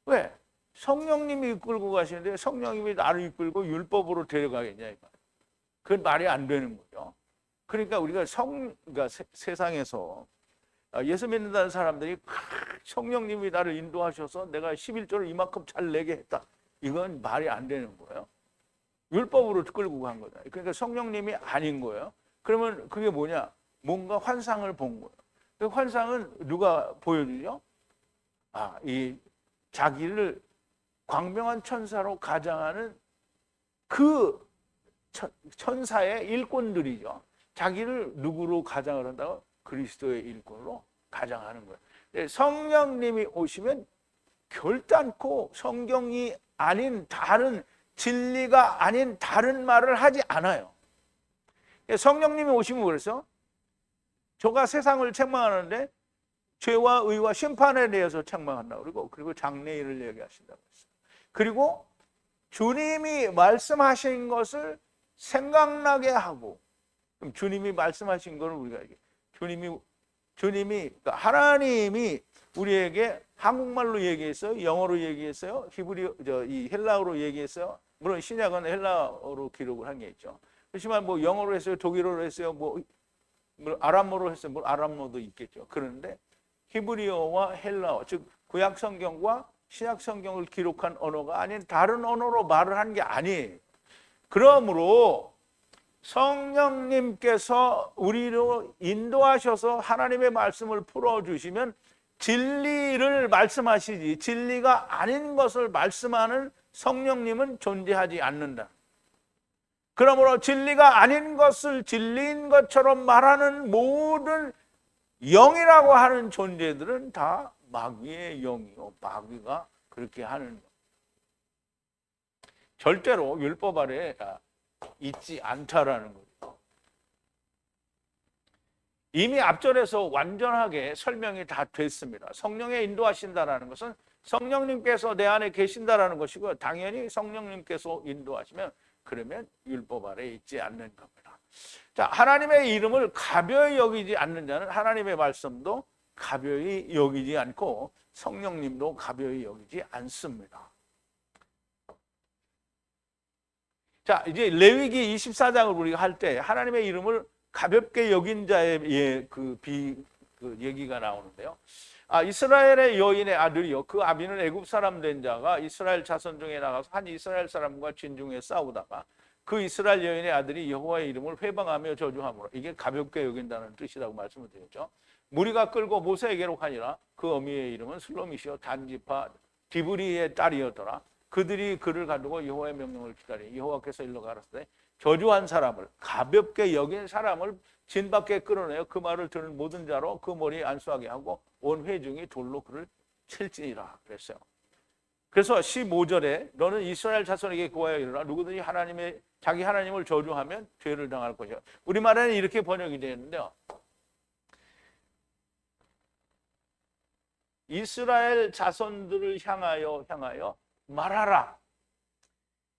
왜? 성령님이 이끌고 가시는데 성령님이 나를 이끌고 율법으로 데려가겠냐 이 말. 그건 말이 안 되는 거죠. 그러니까 우리가 그러니까 세상에서 예수 믿는다는 사람들이 성령님이 나를 인도하셔서 내가 11조를 이만큼 잘 내게 했다. 이건 말이 안 되는 거예요. 율법으로 끌고 간 거다. 그러니까 성령님이 아닌 거예요. 그러면 그게 뭐냐? 뭔가 환상을 본 거예요. 그 환상은 누가 보여주죠? 이 자기를 광명한 천사로 가장하는 그 천사의 일꾼들이죠. 자기를 누구로 가장을 한다고? 그리스도의 일꾼으로 가장하는 거예요. 성령님이 오시면 결단코 성경이 아닌 다른 진리가 아닌 다른 말을 하지 않아요. 성령님이 오시면 그래서 저가 세상을 책망하는데 죄와 의와 심판에 대해서 책망한다고 그리고 장래일을 얘기하신다고 했어요. 그리고 주님이 말씀하신 것을 생각나게 하고, 그럼 주님이 말씀하신 것을 우리가 주님이 그러니까 하나님이 우리에게 한국말로 얘기했어요, 영어로 얘기했어요, 이 헬라어로 얘기했어요. 물론 신약은 헬라어로 기록을 한 게 있죠. 그렇지만 뭐 영어로 했어요, 독일어로 했어요, 뭐 아람어로 했어요, 뭐 아람어도 있겠죠. 그런데 히브리어와 헬라어, 즉 구약 성경과 신약 성경을 기록한 언어가 아닌 다른 언어로 말을 한 게 아니에요. 그러므로 성령님께서 우리로 인도하셔서 하나님의 말씀을 풀어주시면 진리를 말씀하시지 진리가 아닌 것을 말씀하는 성령님은 존재하지 않는다. 그러므로 진리가 아닌 것을 진리인 것처럼 말하는 모든 영이라고 하는 존재들은 다 마귀의 영이요. 마귀가 그렇게 하는 것. 절대로 율법 아래 있지 않다라는 거죠. 이미 앞절에서 완전하게 설명이 다 됐습니다. 성령에 인도하신다라는 것은 성령님께서 내 안에 계신다라는 것이고, 당연히 성령님께서 인도하시면 그러면 율법 아래 있지 않는 겁니다. 자, 하나님의 이름을 가벼이 여기지 않는 자는 하나님의 말씀도 가벼이 여기지 않고 성령님도 가벼이 여기지 않습니다. 자, 이제 레위기 24장을 우리가 할 때 하나님의 이름을 가볍게 여긴 자의 그 얘기가 나오는데요. 이스라엘의 여인의 아들이요, 그 아비는 애굽 사람 된 자가 이스라엘 자손 중에 나가서 한 이스라엘 사람과 진중에 싸우다가 그 이스라엘 여인의 아들이 여호와의 이름을 회방하며 저주하므로, 이게 가볍게 여긴다는 뜻이라고 말씀을 드렸죠. 무리가 끌고 모세에게로 가니라. 그 어미의 이름은 슬로미시요 단지파 디브리의 딸이었더라. 그들이 그를 가두고 여호와의 명령을 기다리니 여호와께서 일러 가라사대 저주한 사람을, 가볍게 여긴 사람을 진 밖에 끌어내어 그 말을 들은 모든 자로 그 머리에 안수하게 하고 온 회중이 돌로 그를 칠지니라 그랬어요. 그래서 15절에 너는 이스라엘 자손에게 고하여 이르라. 누구든지 자기 하나님을 저주하면 죄를 당할 것이야. 우리말에는 이렇게 번역이 되는데요. 이스라엘 자손들을 향하여 말하라.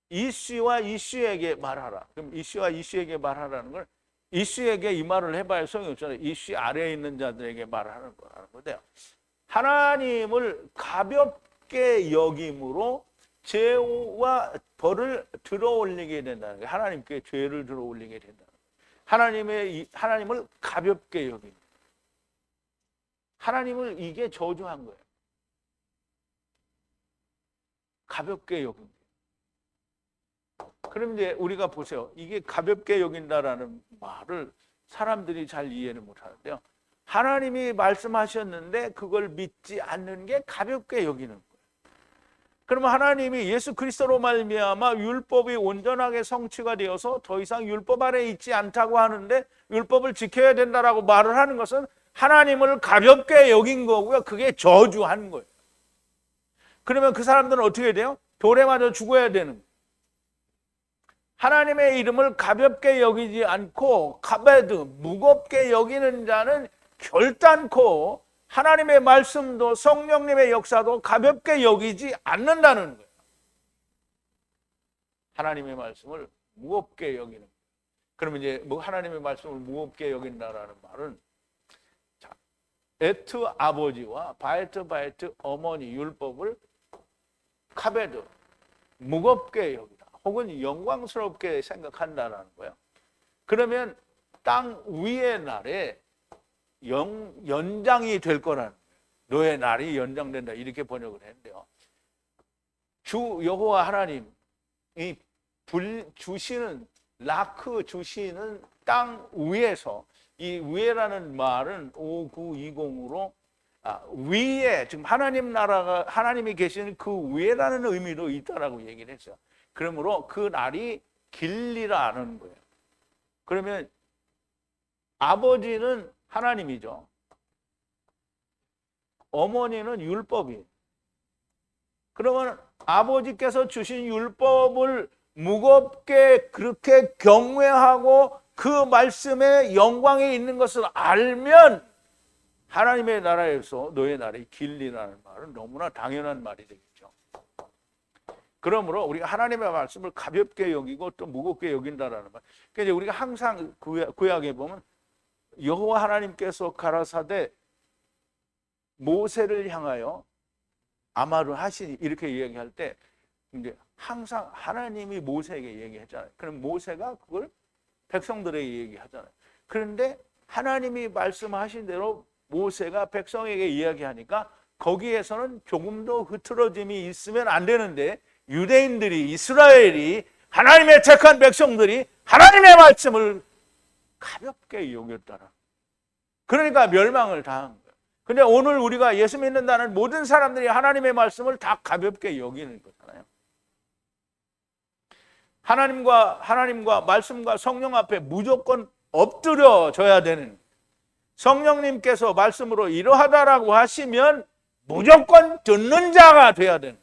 이씨와 이씨에게 말하라. 그럼 이씨와 이씨에게 말하라는 걸 이씨에게 이 말을 해봐야 소용이 없잖아요. 이씨 아래에 있는 자들에게 말하는 거라는 거예요. 하나님을 가볍게 여김으로 죄와 벌을 들어올리게 된다는 거예요. 하나님께 죄를 들어올리게 된다는 거예요. 하나님을 가볍게 여기는 거예요. 하나님을 이게 저주한 거예요. 가볍게 여긴 거예요. 그럼 이제 우리가 보세요. 이게 가볍게 여긴다라는 말을 사람들이 잘 이해를 못 하는데요. 하나님이 말씀하셨는데 그걸 믿지 않는 게 가볍게 여기는 거예요. 그러면 하나님이 예수 그리스도로 말미암아 율법이 온전하게 성취가 되어서 더 이상 율법 아래 있지 않다고 하는데 율법을 지켜야 된다라고 말을 하는 것은 하나님을 가볍게 여긴 거고요. 그게 저주한 거예요. 그러면 그 사람들은 어떻게 돼요? 돌에 맞아 죽어야 되는 거예요. 하나님의 이름을 가볍게 여기지 않고 카베드, 무겁게 여기는 자는 결단코 하나님의 말씀도 성령님의 역사도 가볍게 여기지 않는다는 거예요. 하나님의 말씀을 무겁게 여기는 거예요. 그러면 이제 하나님의 말씀을 무겁게 여긴다라는 말은 에트 아버지와 바에트 어머니 율법을 카베드, 무겁게 여기다. 혹은 영광스럽게 생각한다는 거예요. 그러면 땅 위의 날에 연장이 될 거라는 거예요. 너의 날이 연장된다 이렇게 번역을 했는데요. 주 여호와 하나님이 주시는 라크 주시는 땅 위에서 이 위에라는 말은 5920으로 위에 지금 하나님 나라가 하나님이 계시는 그 위에라는 의미로 있다라고 얘기를 했어요. 그러므로 그 날이 길리라는 거예요. 그러면 아버지는 하나님이죠. 어머니는 율법이에요. 그러면 아버지께서 주신 율법을 무겁게 그렇게 경외하고 그 말씀에 영광이 있는 것을 알면 하나님의 나라에서 너의 날이 길리라는 말은 너무나 당연한 말이 되겠죠. 그러므로 우리가 하나님의 말씀을 가볍게 여기고 또 무겁게 여긴다라는 말. 그러니까 우리가 항상 구약에 보면 여호와 하나님께서 가라사대 모세를 향하여 아마루 하시니 이렇게 이야기할 때 이제 항상 하나님이 모세에게 얘기했잖아요. 그럼 모세가 그걸 백성들에게 얘기하잖아요. 그런데 하나님이 말씀하신 대로 모세가 백성에게 이야기하니까 거기에서는 조금도 흐트러짐이 있으면 안 되는데 유대인들이 이스라엘이 하나님의 택한 백성들이 하나님의 말씀을 가볍게 여겼더라. 그러니까 멸망을 당한 거예요. 근데 오늘 우리가 예수 믿는다는 모든 사람들이 하나님의 말씀을 다 가볍게 여기는 거잖아요. 하나님과 말씀과 성령 앞에 무조건 엎드려져야 되는, 성령님께서 말씀으로 이러하다라고 하시면 무조건 듣는 자가 돼야 되는,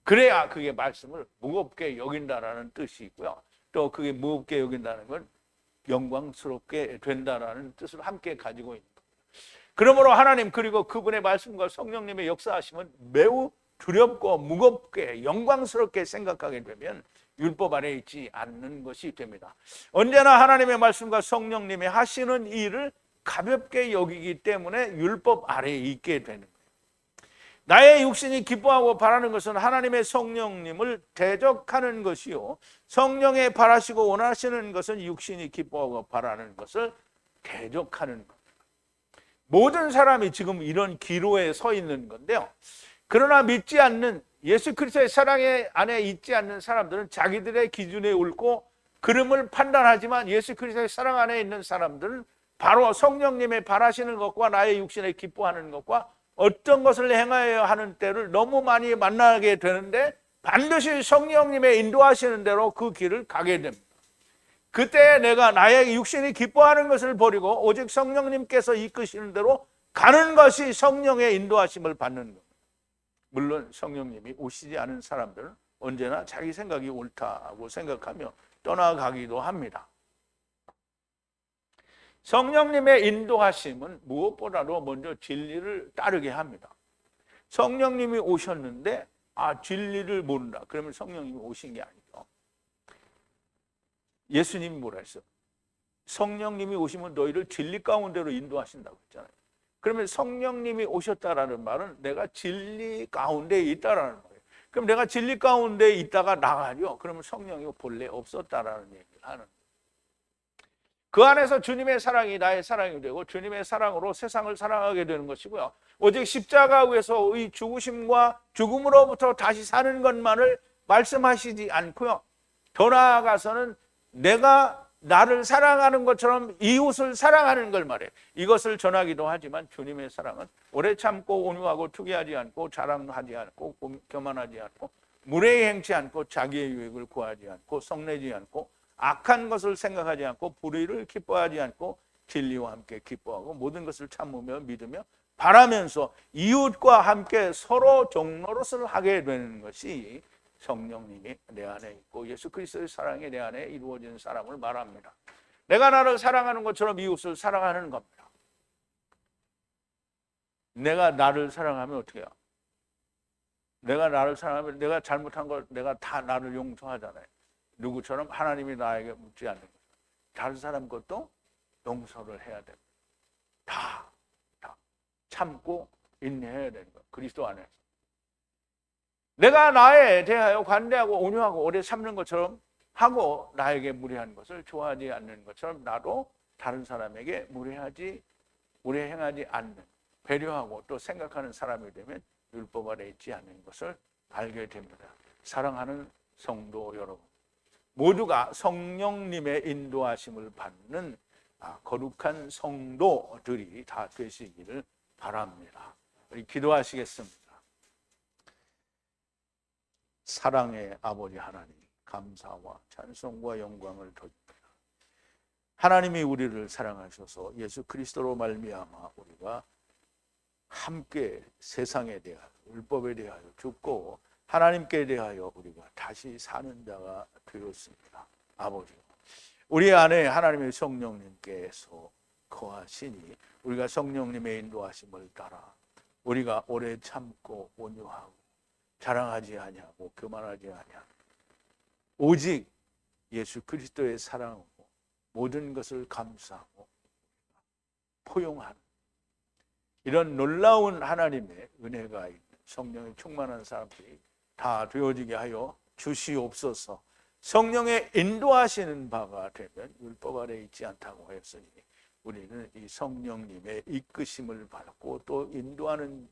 그래야 그게 말씀을 무겁게 여긴다라는 뜻이 있고요. 또 그게 무겁게 여긴다는 건 영광스럽게 된다라는 뜻을 함께 가지고 있는 거예요. 그러므로 하나님 그리고 그분의 말씀과 성령님의 역사하심은 매우 두렵고 무겁게 영광스럽게 생각하게 되면 율법 안에 있지 않는 것이 됩니다. 언제나 하나님의 말씀과 성령님이 하시는 일을 가볍게 여기기 때문에 율법 아래에 있게 되는 거예요. 나의 육신이 기뻐하고 바라는 것은 하나님의 성령님을 대적하는 것이요, 성령의 바라시고 원하시는 것은 육신이 기뻐하고 바라는 것을 대적하는 것. 모든 사람이 지금 이런 기로에 서 있는 건데요. 그러나 믿지 않는, 예수 그리스도의 사랑 안에 있지 않는 사람들은 자기들의 기준에 옳고 그름을 판단하지만, 예수 그리스도의 사랑 안에 있는 사람들은 바로 성령님의 바라시는 것과 나의 육신에 기뻐하는 것과 어떤 것을 행하여야 하는 때를 너무 많이 만나게 되는데 반드시 성령님의 인도하시는 대로 그 길을 가게 됩니다. 그때 내가 나의 육신이 기뻐하는 것을 버리고 오직 성령님께서 이끄시는 대로 가는 것이 성령의 인도하심을 받는 겁니다. 물론 성령님이 오시지 않은 사람들은 언제나 자기 생각이 옳다고 생각하며 떠나가기도 합니다. 성령님의 인도하심은 무엇보다도 먼저 진리를 따르게 합니다. 성령님이 오셨는데 진리를 모른다. 그러면 성령님이 오신 게 아니죠. 예수님이 뭐라 했어요? 성령님이 오시면 너희를 진리 가운데로 인도하신다고 했잖아요. 그러면 성령님이 오셨다라는 말은 내가 진리 가운데 있다라는 거예요. 그럼 내가 진리 가운데 있다가 나가려. 그러면 성령이 본래 없었다라는 얘기를 하는 거예요. 그 안에서 주님의 사랑이 나의 사랑이 되고 주님의 사랑으로 세상을 사랑하게 되는 것이고요. 오직 십자가 위에서 의 죽으심과 죽음으로부터 다시 사는 것만을 말씀하시지 않고요. 더 나아가서는 내가 나를 사랑하는 것처럼 이웃을 사랑하는 걸 말해요. 이것을 전하기도 하지만 주님의 사랑은 오래 참고 온유하고 투기하지 않고 자랑하지 않고 교만하지 않고 무례히 행치 않고 자기의 유익을 구하지 않고 성내지 않고 악한 것을 생각하지 않고 불의를 기뻐하지 않고 진리와 함께 기뻐하고 모든 것을 참으며 믿으며 바라면서 이웃과 함께 서로 종노릇을 하게 되는 것이 성령님이 내 안에 있고 예수 그리스도의 사랑이 내 안에 이루어진 사람을 말합니다. 내가 나를 사랑하는 것처럼 이웃을 사랑하는 겁니다. 내가 나를 사랑하면 어떻게 해요? 내가 나를 사랑하면 내가 잘못한 걸 내가 다 나를 용서하잖아요. 누구처럼 하나님이 나에게 묻지 않는 거예요. 다른 사람 것도 용서를 해야 됩니다. 다 참고 인내해야 되는 거예요. 그리스도 안에서. 내가 나에 대하여 관대하고 온유하고 오래 참는 것처럼 하고 나에게 무례한 것을 좋아하지 않는 것처럼 나도 다른 사람에게 무례 행하지 않는 배려하고 또 생각하는 사람이 되면 율법 아래 있지 않는 것을 알게 됩니다. 사랑하는 성도 여러분, 모두가 성령님의 인도하심을 받는 거룩한 성도들이 다 되시기를 바랍니다. 우리 기도하시겠습니다. 사랑의 아버지 하나님, 감사와 찬송과 영광을 드립니다. 하나님이 우리를 사랑하셔서 예수 그리스도로 말미암아 우리가 함께 세상에 대하여 율법에 대하여 죽고 하나님께 대하여 우리가 다시 사는 자가 되었습니다. 아버지, 우리 안에 하나님의 성령님께서 거하시니 우리가 성령님의 인도하심을 따라 우리가 오래 참고 온유하고 자랑하지 아니하고 교만하지 아니하고 오직 예수 그리스도의 사랑으로 모든 것을 감사하고 포용하는 이런 놀라운 하나님의 은혜가 있는 성령의 충만한 사람들이 다 되어지게 하여 주시옵소서. 성령의 인도하시는 바가 되면 율법 아래 있지 않다고 하였으니 우리는 이 성령님의 이끄심을 받고 또 인도하는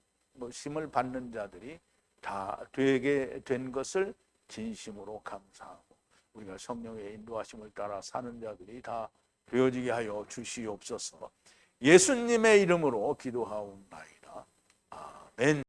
심을 받는 자들이 다 되게 된 것을 진심으로 감사하고 우리가 성령의 인도하심을 따라 사는 자들이 다 되어지게 하여 주시옵소서. 예수님의 이름으로 기도하옵나이다. 아멘.